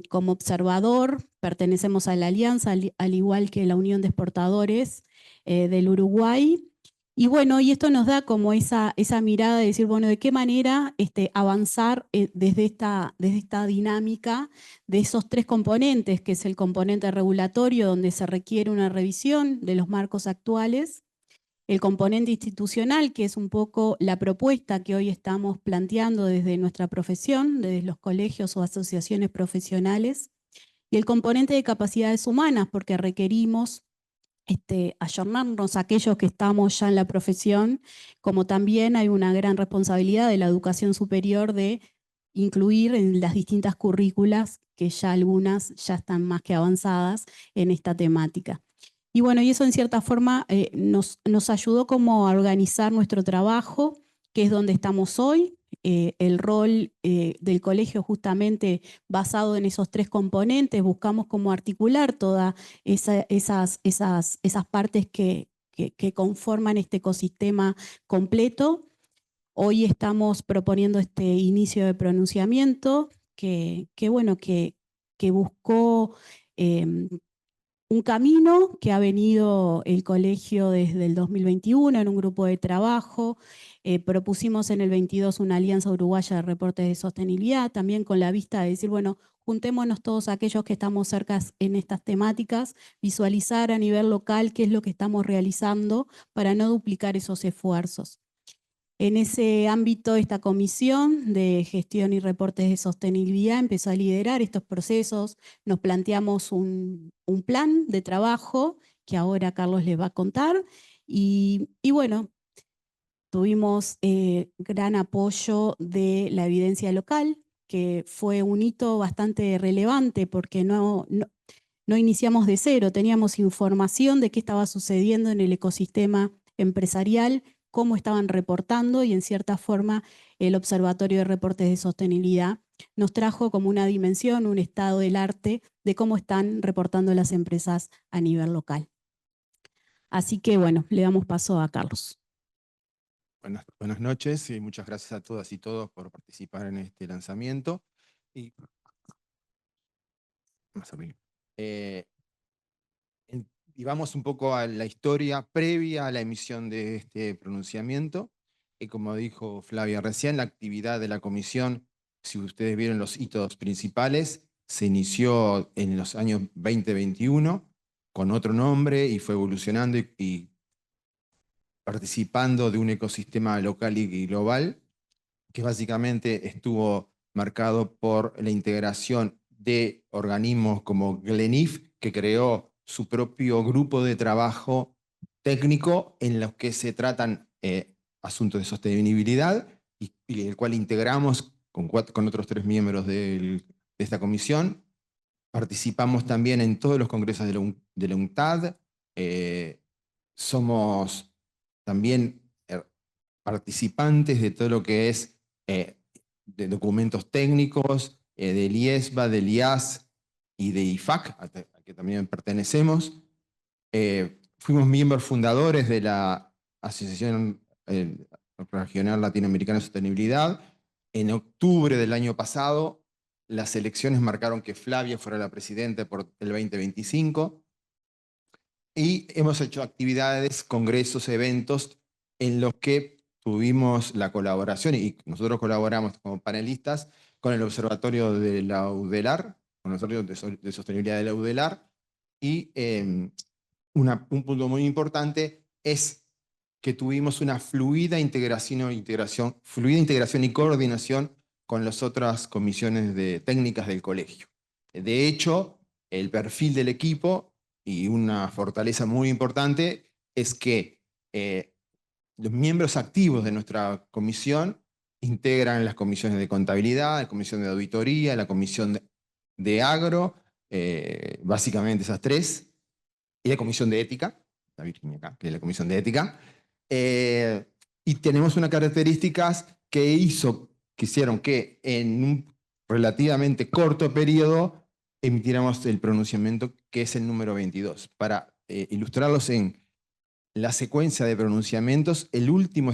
como observador, pertenecemos a la Alianza, al igual que la Unión de Exportadores del Uruguay. Y bueno, y esto nos da como esa mirada de decir, bueno, de qué manera avanzar desde esta dinámica de esos 3 componentes, que es el componente regulatorio, donde se requiere una revisión de los marcos actuales, el componente institucional, que es un poco la propuesta que hoy estamos planteando desde nuestra profesión, desde los colegios o asociaciones profesionales, y el componente de capacidades humanas, porque requerimos ayornarnos a aquellos que estamos ya en la profesión, como también hay una gran responsabilidad de la educación superior de incluir en las distintas currículas, que ya algunas ya están más que avanzadas en esta temática. Y bueno, y eso en cierta forma nos ayudó como a organizar nuestro trabajo, que es donde estamos hoy. El rol del colegio justamente basado en esos 3 componentes, buscamos cómo articular todas esas partes que conforman este ecosistema completo. Hoy estamos proponiendo este inicio de pronunciamiento que bueno, que buscó un camino que ha venido el colegio desde el 2021 en un grupo de trabajo. Propusimos en el 22 una alianza uruguaya de reportes de sostenibilidad, también con la vista de decir, bueno, juntémonos todos aquellos que estamos cerca en estas temáticas, visualizar a nivel local qué es lo que estamos realizando para no duplicar esos esfuerzos. En ese ámbito, esta comisión de gestión y reportes de sostenibilidad empezó a liderar estos procesos. Nos planteamos un plan de trabajo que ahora Carlos les va a contar. Y bueno, tuvimos gran apoyo de la evidencia local, que fue un hito bastante relevante porque no iniciamos de cero, teníamos información de qué estaba sucediendo en el ecosistema empresarial, cómo estaban reportando, y en cierta forma el Observatorio de Reportes de Sostenibilidad nos trajo como una dimensión, un estado del arte de cómo están reportando las empresas a nivel local. Así que bueno, le damos paso a Carlos. Buenas noches y muchas gracias a todas y todos por participar en este lanzamiento. Y vamos un poco a la historia previa a la emisión de este pronunciamiento. Y como dijo Flavia recién, la actividad de la comisión, si ustedes vieron los hitos principales, se inició en los años 2021 con otro nombre y fue evolucionando y participando de un ecosistema local y global, que básicamente estuvo marcado por la integración de organismos como GLENIF, que creó su propio grupo de trabajo técnico en los que se tratan asuntos de sostenibilidad y el cual integramos con otros 3 miembros de esta comisión. Participamos también en todos los congresos de la UNCTAD. Somos también participantes de todo lo que es de documentos técnicos, del IESBA, del IAS y de IFAC, al que también pertenecemos. Fuimos miembros fundadores de la Asociación Regional Latinoamericana de Sostenibilidad. En octubre del año pasado, las elecciones marcaron que Flavia fuera la presidenta por el 2025. Y hemos hecho actividades, congresos, eventos en los que tuvimos la colaboración, y nosotros colaboramos como panelistas con el Observatorio de la UDELAR, con el Observatorio de Sostenibilidad de la UDELAR, y un punto muy importante es que tuvimos una fluida integración y coordinación con las otras comisiones técnicas del colegio. De hecho, el perfil del equipo y una fortaleza muy importante es que los miembros activos de nuestra comisión integran las comisiones de contabilidad, la comisión de auditoría, la comisión de agro, básicamente esas 3, y la comisión de ética, la Virginia acá, que es la comisión de ética. Y tenemos unas características que hicieron que en un relativamente corto periodo emitiéramos el pronunciamiento, que es el número 22. Para ilustrarlos en la secuencia de pronunciamientos, el último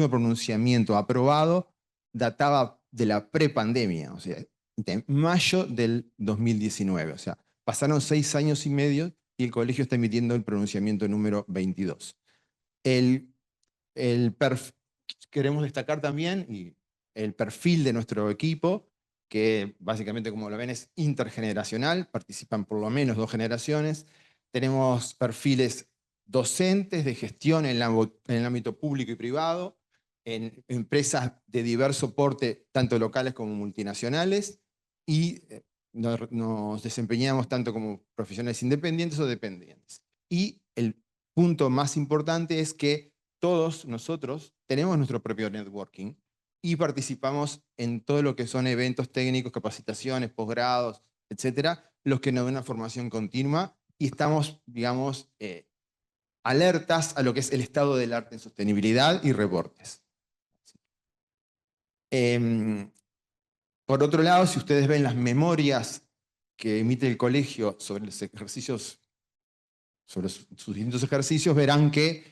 pronunciamiento aprobado databa de la prepandemia, o sea, de mayo del 2019. O sea, pasaron 6 años y medio y el colegio está emitiendo el pronunciamiento número 22. Queremos destacar también el perfil de nuestro equipo, que básicamente, como lo ven, es intergeneracional, participan por lo menos 2 generaciones. Tenemos perfiles docentes de gestión en el ámbito público y privado, en empresas de diverso porte, tanto locales como multinacionales, y nos desempeñamos tanto como profesionales independientes o dependientes. Y el punto más importante es que todos nosotros tenemos nuestro propio networking y participamos en todo lo que son eventos técnicos, capacitaciones, posgrados, etcétera, los que nos dan una formación continua, y estamos, digamos, alertas a lo que es el estado del arte en sostenibilidad y reportes. Por otro lado, si ustedes ven las memorias que emite el colegio sobre los ejercicios, sobre sus distintos ejercicios, verán que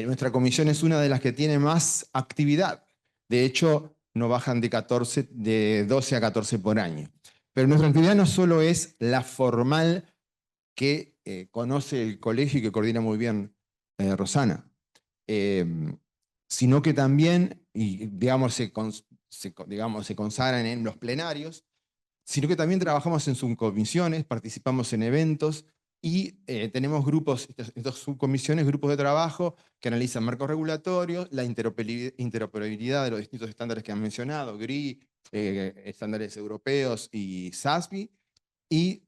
nuestra comisión es una de las que tiene más actividad. De hecho, no bajan de 12 a 14 por año. Pero nuestra actividad no solo es la formal que conoce el colegio y que coordina muy bien Rosana, sino que también, y digamos, se consagran en los plenarios, sino que también trabajamos en subcomisiones, participamos en eventos, y tenemos grupos, estas subcomisiones, grupos de trabajo que analizan marcos regulatorios, la interoperabilidad de los distintos estándares que han mencionado, GRI, estándares europeos y SASB, y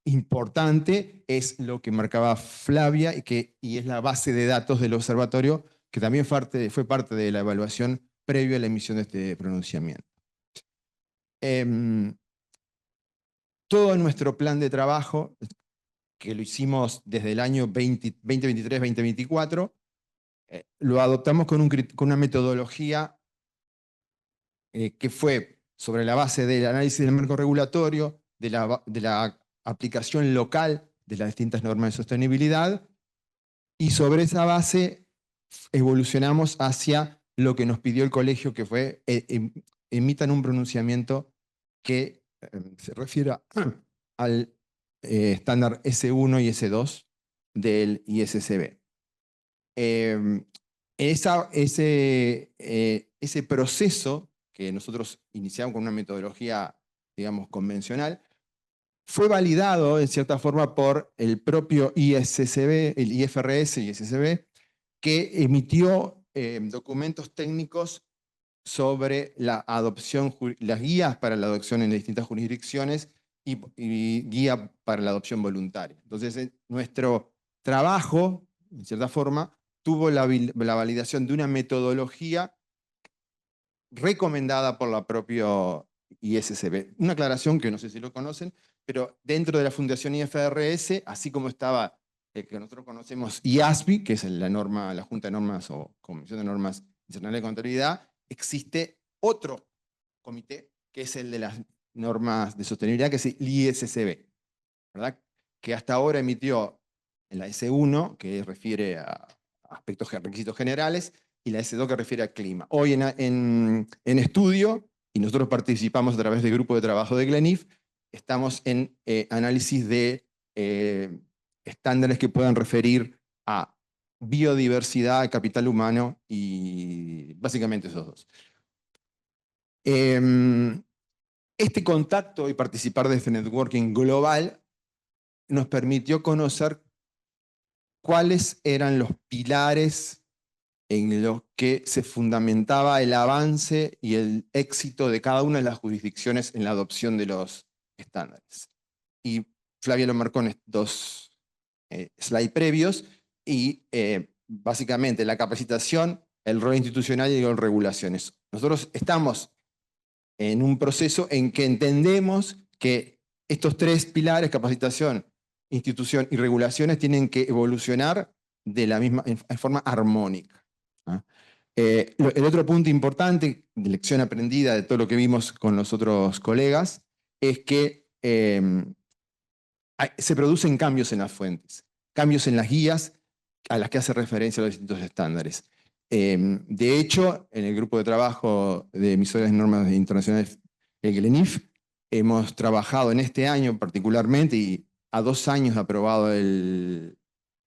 importante es lo que marcaba Flavia y es la base de datos del observatorio, que también fue parte de la evaluación previa a la emisión de este pronunciamiento. Todo nuestro plan de trabajo, que lo hicimos desde el año 2023-2024, lo adoptamos con una metodología que fue sobre la base del análisis del marco regulatorio, de la aplicación local de las distintas normas de sostenibilidad, y sobre esa base evolucionamos hacia lo que nos pidió el colegio, que fue emitan un pronunciamiento que se refiere al estándar S1 y S2 del ISSB. Ese proceso que nosotros iniciamos con una metodología, digamos, convencional, fue validado en cierta forma por el propio ISSB, el IFRS y ISSB, que emitió documentos técnicos sobre la adopción, las guías para la adopción en distintas jurisdicciones y guía para la adopción voluntaria. Entonces, nuestro trabajo, en cierta forma, tuvo la validación de una metodología recomendada por la propia ISCB. Una aclaración que no sé si lo conocen, pero dentro de la Fundación IFRS, así como estaba el que nosotros conocemos IASBI, que es la Junta de Normas o Comisión de Normas Internacionales de Contabilidad, existe otro comité, que es el de las normas de sostenibilidad, que es el ISCB, ¿verdad? Que hasta ahora emitió la S1, que refiere a requisitos generales, y la S2 que refiere a clima. Hoy en estudio, y nosotros participamos a través del grupo de trabajo de GLENIF, estamos en análisis de estándares que puedan referir a biodiversidad, capital humano y básicamente esos dos. Este contacto y participar de este networking global nos permitió conocer cuáles eran los pilares en los que se fundamentaba el avance y el éxito de cada una de las jurisdicciones en la adopción de los estándares. Y Flavia lo marcó en dos slides previos, y básicamente la capacitación, el rol institucional y el rol de regulaciones. Nosotros estamos en un proceso en que entendemos que estos tres pilares, capacitación, institución y regulaciones, tienen que evolucionar de la misma, en forma armónica. El otro punto importante, de lección aprendida de todo lo que vimos con los otros colegas, es que se producen cambios en las fuentes, cambios en las guías a las que hace referencia los distintos estándares. De hecho, en el grupo de trabajo de emisoras de normas internacionales, el GLENIF, hemos trabajado en este año particularmente, y a 2 años aprobado el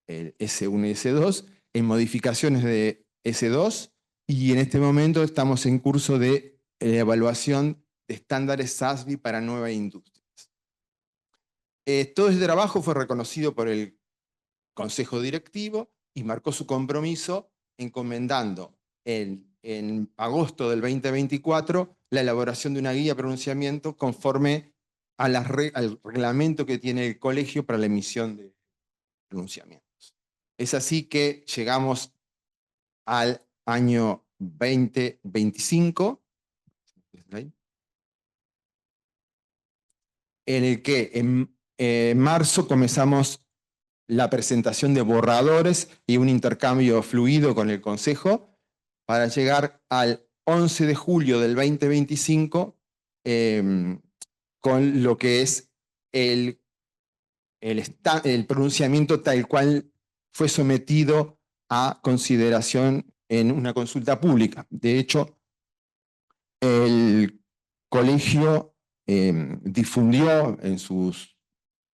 S1 y S2, en modificaciones de S2, y en este momento estamos en curso de evaluación de estándares SASB para nuevas industrias. Todo ese trabajo fue reconocido por el Consejo Directivo y marcó su compromiso encomendando en agosto del 2024 la elaboración de una guía de pronunciamiento conforme al reglamento que tiene el colegio para la emisión de pronunciamientos. Es así que llegamos al año 2025, en el que en marzo comenzamos la presentación de borradores y un intercambio fluido con el Consejo para llegar al 11 de julio del 2025 con lo que es el pronunciamiento tal cual fue sometido a consideración en una consulta pública. De hecho, el colegio difundió en sus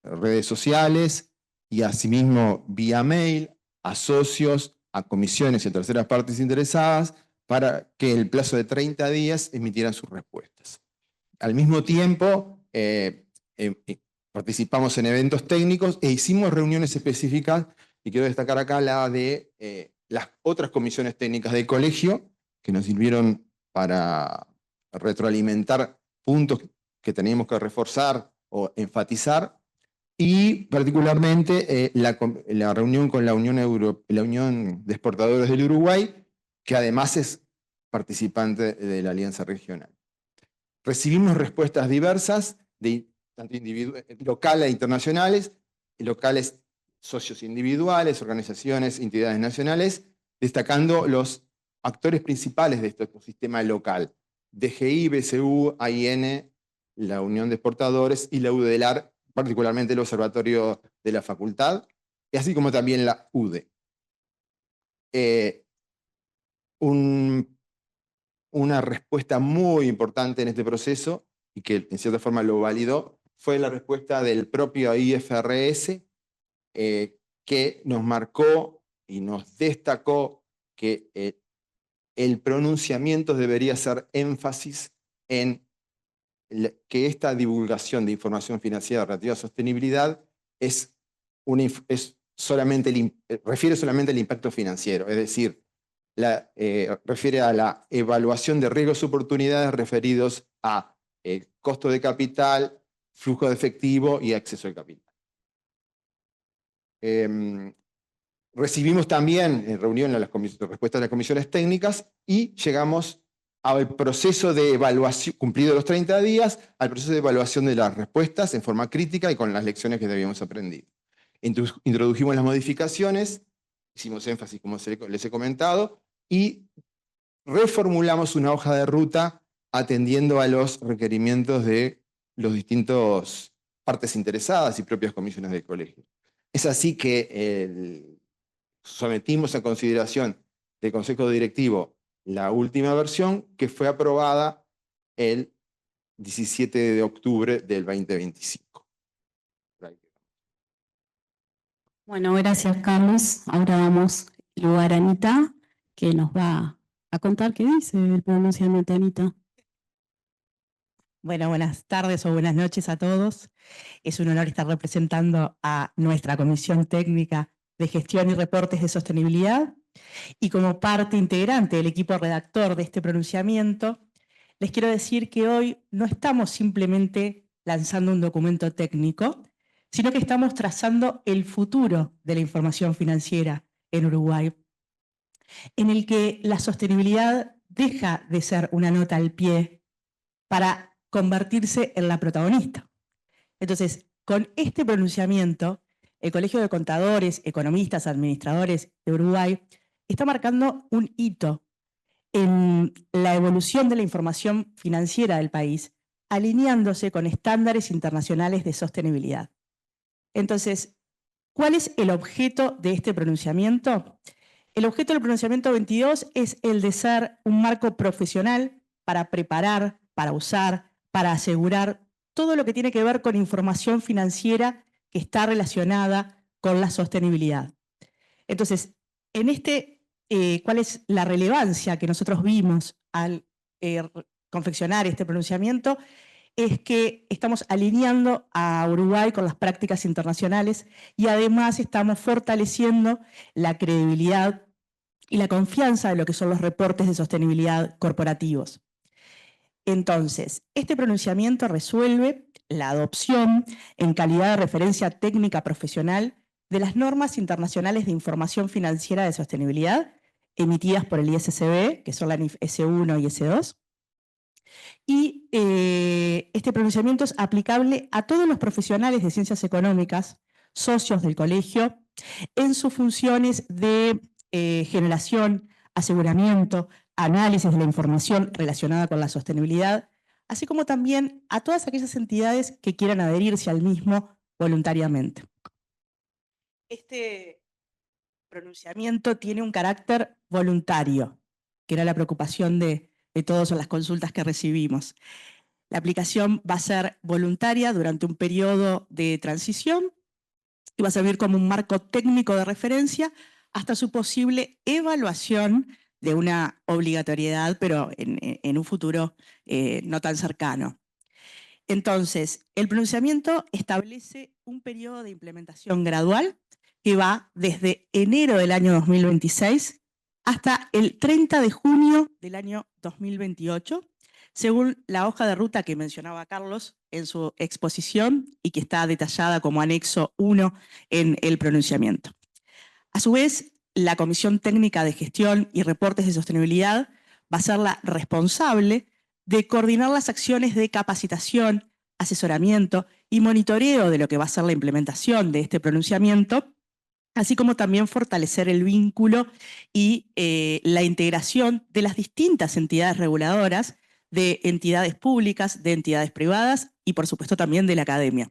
redes sociales y asimismo vía mail a socios, a comisiones y a terceras partes interesadas para que en el plazo de 30 días emitieran sus respuestas. Al mismo tiempo, participamos en eventos técnicos e hicimos reuniones específicas, y quiero destacar acá la de las otras comisiones técnicas del colegio, que nos sirvieron para retroalimentar puntos que teníamos que reforzar o enfatizar, y particularmente la reunión con la Unión de Exportadores del Uruguay, que además es participante de la Alianza Regional. Recibimos respuestas diversas, tanto locales e internacionales, locales socios individuales, organizaciones, entidades nacionales, destacando los actores principales de este ecosistema local: DGI, BCU, AIN, la Unión de Exportadores y la UDELAR, particularmente el Observatorio de la Facultad, y así como también la UDE. Una respuesta muy importante en este proceso, y que en cierta forma lo validó, fue la respuesta del propio IFRS, que nos marcó y nos destacó que el pronunciamiento debería hacer énfasis en que esta divulgación de información financiera relativa a sostenibilidad refiere solamente al impacto financiero, es decir, refiere a la evaluación de riesgos y oportunidades referidos a costo de capital, flujo de efectivo y acceso al capital. Recibimos también en reunión las respuestas de las comisiones técnicas y llegamos al proceso de evaluación, cumplido los 30 días, al proceso de evaluación de las respuestas en forma crítica y con las lecciones que habíamos aprendido. Introdujimos las modificaciones, hicimos énfasis, como les he comentado, y reformulamos una hoja de ruta atendiendo a los requerimientos de los distintos partes interesadas y propias comisiones del colegio. Es así que sometimos a consideración del Consejo Directivo la última versión, que fue aprobada el 17 de octubre del 2025. Bueno, gracias, Carlos. Ahora damos lugar a Anita, que nos va a contar qué dice el pronunciamiento. Anita. Bueno, buenas tardes o buenas noches a todos. Es un honor estar representando a nuestra Comisión Técnica de Gestión y Reportes de Sostenibilidad. Y como parte integrante del equipo redactor de este pronunciamiento, les quiero decir que hoy no estamos simplemente lanzando un documento técnico, sino que estamos trazando el futuro de la información financiera en Uruguay, en el que la sostenibilidad deja de ser una nota al pie para convertirse en la protagonista. Entonces, con este pronunciamiento, el Colegio de Contadores, Economistas, Administradores de Uruguay está marcando un hito en la evolución de la información financiera del país, alineándose con estándares internacionales de sostenibilidad. Entonces, ¿cuál es el objeto de este pronunciamiento? El objeto del pronunciamiento 22 es el de ser un marco profesional para preparar, para usar, para asegurar todo lo que tiene que ver con información financiera que está relacionada con la sostenibilidad. Entonces, en ¿cuál es la relevancia que nosotros vimos al confeccionar este pronunciamiento? Es que estamos alineando a Uruguay con las prácticas internacionales y además estamos fortaleciendo la credibilidad y la confianza de lo que son los reportes de sostenibilidad corporativos. Entonces, este pronunciamiento resuelve la adopción en calidad de referencia técnica profesional de las normas internacionales de información financiera de sostenibilidad emitidas por el ISSB, que son la NIF S1 y S2. Y este pronunciamiento es aplicable a todos los profesionales de ciencias económicas, socios del colegio, en sus funciones de generación, aseguramiento, análisis de la información relacionada con la sostenibilidad, así como también a todas aquellas entidades que quieran adherirse al mismo voluntariamente. Este pronunciamiento tiene un carácter voluntario, que era la preocupación de todas las consultas que recibimos. La aplicación va a ser voluntaria durante un periodo de transición y va a servir como un marco técnico de referencia hasta su posible evaluación de una obligatoriedad, pero en un futuro no tan cercano. Entonces, el pronunciamiento establece un periodo de implementación gradual que va desde enero del año 2026 hasta el 30 de junio del año 2028, según la hoja de ruta que mencionaba Carlos en su exposición y que está detallada como anexo 1 en el pronunciamiento. A su vez, la Comisión Técnica de Gestión y Reportes de Sostenibilidad va a ser la responsable de coordinar las acciones de capacitación, asesoramiento y monitoreo de lo que va a ser la implementación de este pronunciamiento, así como también fortalecer el vínculo y la integración de las distintas entidades reguladoras, de entidades públicas, de entidades privadas y por supuesto también de la academia.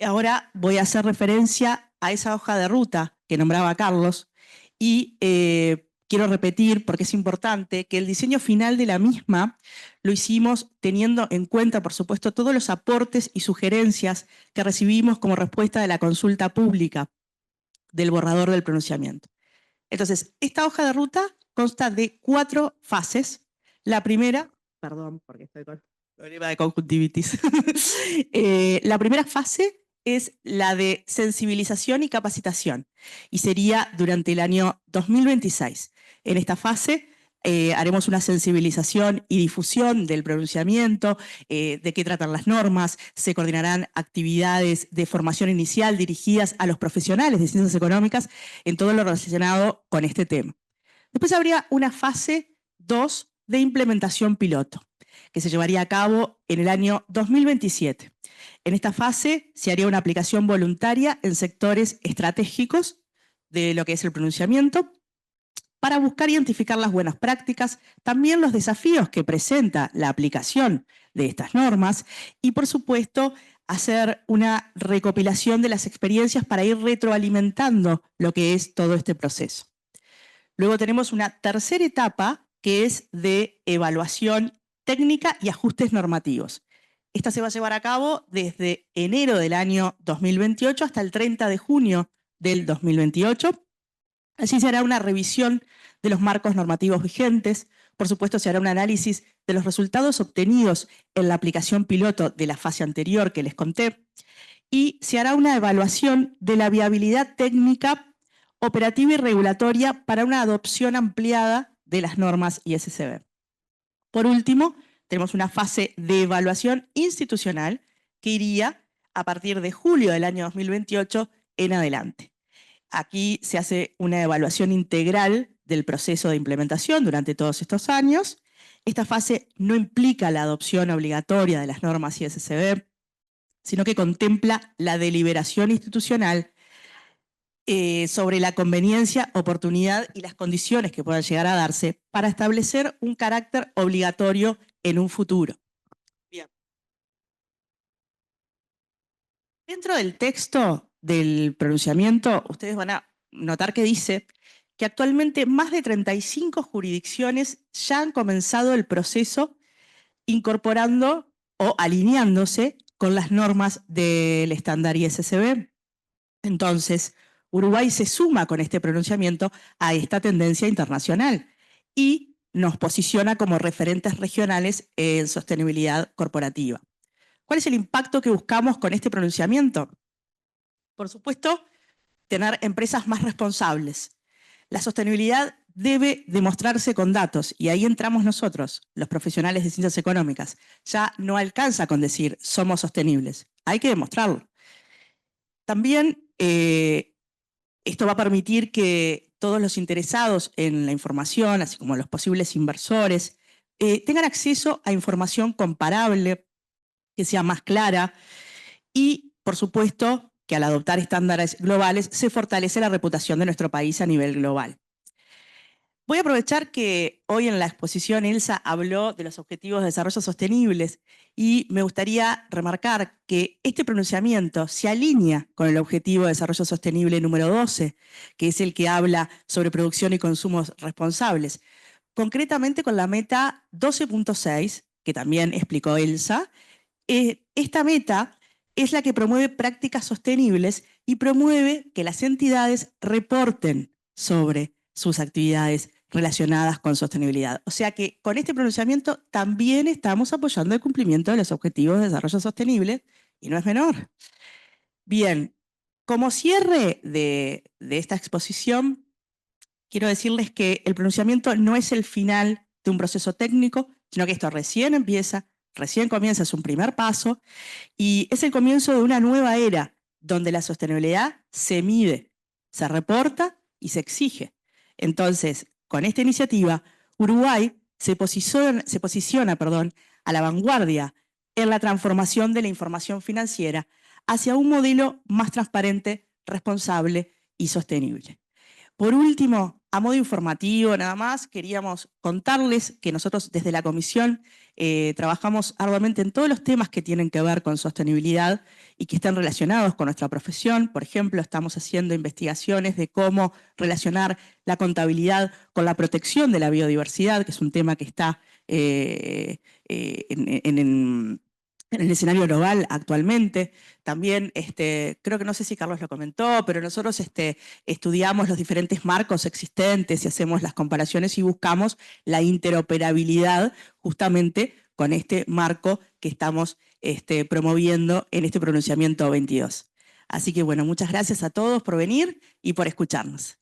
Ahora voy a hacer referencia a esa hoja de ruta que nombraba Carlos y quiero repetir, porque es importante, que el diseño final de la misma lo hicimos teniendo en cuenta, por supuesto, todos los aportes y sugerencias que recibimos como respuesta de la consulta pública del borrador del pronunciamiento. Entonces, esta hoja de ruta consta de 4 fases. La primera, perdón, porque estoy con problema de conjuntivitis. La primera fase es la de sensibilización y capacitación, y sería durante el año 2026. En esta fase haremos una sensibilización y difusión del pronunciamiento, de qué tratan las normas, se coordinarán actividades de formación inicial dirigidas a los profesionales de ciencias económicas en todo lo relacionado con este tema. Después habría una fase 2 de implementación piloto, que se llevaría a cabo en el año 2027. En esta fase se haría una aplicación voluntaria en sectores estratégicos de lo que es el pronunciamiento, para buscar identificar las buenas prácticas, también los desafíos que presenta la aplicación de estas normas y, por supuesto, hacer una recopilación de las experiencias para ir retroalimentando lo que es todo este proceso. Luego tenemos una tercera etapa que es de evaluación técnica y ajustes normativos. Esta se va a llevar a cabo desde enero del año 2028 hasta el 30 de junio del 2028. Allí se hará una revisión de los marcos normativos vigentes. Por supuesto, se hará un análisis de los resultados obtenidos en la aplicación piloto de la fase anterior que les conté. Y se hará una evaluación de la viabilidad técnica, operativa y regulatoria para una adopción ampliada de las normas ISSB. Por último, tenemos una fase de evaluación institucional que iría a partir de julio del año 2028 en adelante. Aquí se hace una evaluación integral del proceso de implementación durante todos estos años. Esta fase no implica la adopción obligatoria de las normas ISSB, sino que contempla la deliberación institucional sobre la conveniencia, oportunidad y las condiciones que puedan llegar a darse para establecer un carácter obligatorio en un futuro. Bien. Dentro del texto del pronunciamiento, ustedes van a notar que dice que actualmente más de 35 jurisdicciones ya han comenzado el proceso incorporando o alineándose con las normas del estándar ISSB. Entonces, Uruguay se suma con este pronunciamiento a esta tendencia internacional y nos posiciona como referentes regionales en sostenibilidad corporativa. ¿Cuál es el impacto que buscamos con este pronunciamiento? Por supuesto, tener empresas más responsables. La sostenibilidad debe demostrarse con datos y ahí entramos nosotros, los profesionales de ciencias económicas. Ya no alcanza con decir somos sostenibles, hay que demostrarlo. También esto va a permitir que todos los interesados en la información, así como los posibles inversores, tengan acceso a información comparable, que sea más clara y, por supuesto, que al adoptar estándares globales se fortalece la reputación de nuestro país a nivel global. Voy a aprovechar que hoy en la exposición Elsa habló de los Objetivos de Desarrollo Sostenibles y me gustaría remarcar que este pronunciamiento se alinea con el Objetivo de Desarrollo Sostenible número 12, que es el que habla sobre producción y consumos responsables, concretamente con la meta 12.6, que también explicó Elsa. Esta meta es la que promueve prácticas sostenibles y promueve que las entidades reporten sobre sus actividades relacionadas con sostenibilidad. O sea que con este pronunciamiento también estamos apoyando el cumplimiento de los Objetivos de Desarrollo Sostenible y no es menor. Bien, como cierre de esta exposición, quiero decirles que el pronunciamiento no es el final de un proceso técnico, sino que esto recién comienza, es un primer paso y es el comienzo de una nueva era donde la sostenibilidad se mide, se reporta y se exige. Entonces, con esta iniciativa, Uruguay se posiciona a la vanguardia en la transformación de la información financiera hacia un modelo más transparente, responsable y sostenible. Por último, a modo informativo nada más, queríamos contarles que nosotros desde la Comisión trabajamos arduamente en todos los temas que tienen que ver con sostenibilidad y que están relacionados con nuestra profesión. Por ejemplo, estamos haciendo investigaciones de cómo relacionar la contabilidad con la protección de la biodiversidad, que es un tema que está en el escenario global actualmente. También, creo que no sé si Carlos lo comentó, pero nosotros estudiamos los diferentes marcos existentes y hacemos las comparaciones y buscamos la interoperabilidad justamente con este marco que estamos promoviendo en este pronunciamiento 22. Así que bueno, muchas gracias a todos por venir y por escucharnos.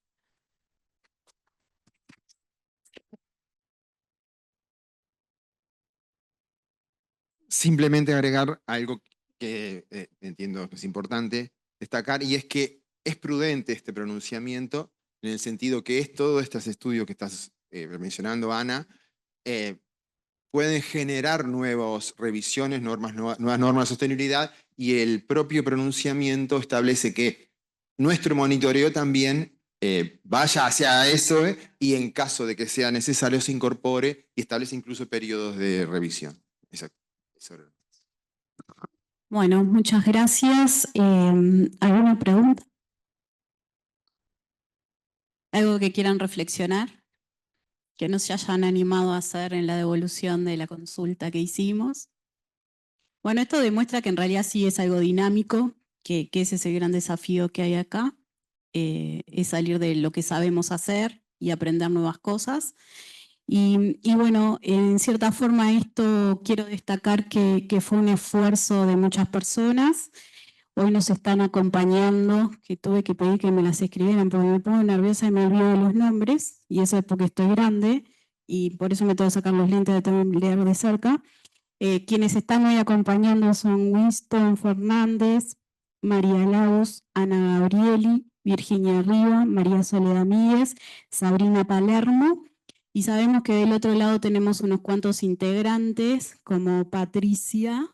Simplemente agregar algo que entiendo que es importante destacar, y es que es prudente este pronunciamiento en el sentido que es todos estos estudios que estás mencionando, Ana, pueden generar nuevas revisiones, nuevas normas de sostenibilidad, y el propio pronunciamiento establece que nuestro monitoreo también vaya hacia eso y en caso de que sea necesario se incorpore y establece incluso periodos de revisión. Exacto. Bueno, muchas gracias. ¿Alguna pregunta? ¿Algo que quieran reflexionar? Que no se hayan animado a hacer en la devolución de la consulta que hicimos. Bueno, esto demuestra que en realidad sí es algo dinámico, que ese es el gran desafío que hay acá, es salir de lo que sabemos hacer y aprender nuevas cosas. Y bueno, en cierta forma esto quiero destacar que fue un esfuerzo de muchas personas. Hoy nos están acompañando, que tuve que pedir que me las escribieran porque me pongo nerviosa y me olvido de los nombres, y eso es porque estoy grande, y por eso me tengo que sacar los lentes de también leer de cerca. Quienes están hoy acompañando son Winston Fernández, María Lagos, Ana Gabrieli, Virginia Riva, María Soledad Míguez, Sabrina Palermo, y sabemos que del otro lado tenemos unos cuantos integrantes como Patricia,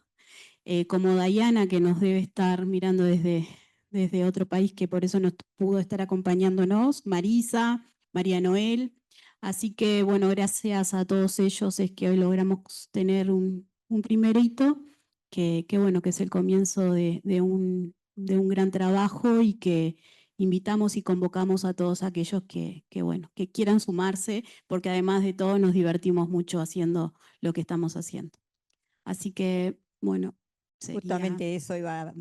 como Dayana, que nos debe estar mirando desde otro país, que por eso no pudo estar acompañándonos, Marisa, María Noel. Así que, bueno, gracias a todos ellos es que hoy logramos tener un primer hito, bueno, que es el comienzo de un gran trabajo, y que invitamos y convocamos a todos aquellos bueno, que quieran sumarse, porque además de todo nos divertimos mucho haciendo lo que estamos haciendo. Así que, bueno, justamente eso iba a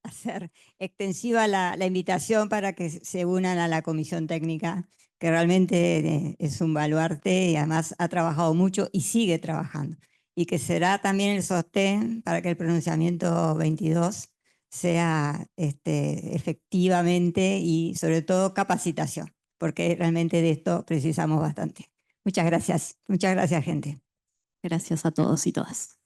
hacer extensiva la invitación para que se unan a la comisión técnica, que realmente es un baluarte y además ha trabajado mucho y sigue trabajando. Y que será también el sostén para que el pronunciamiento 22 sea efectivamente y sobre todo capacitación, porque realmente de esto precisamos bastante. Muchas gracias gente. Gracias a todos y todas.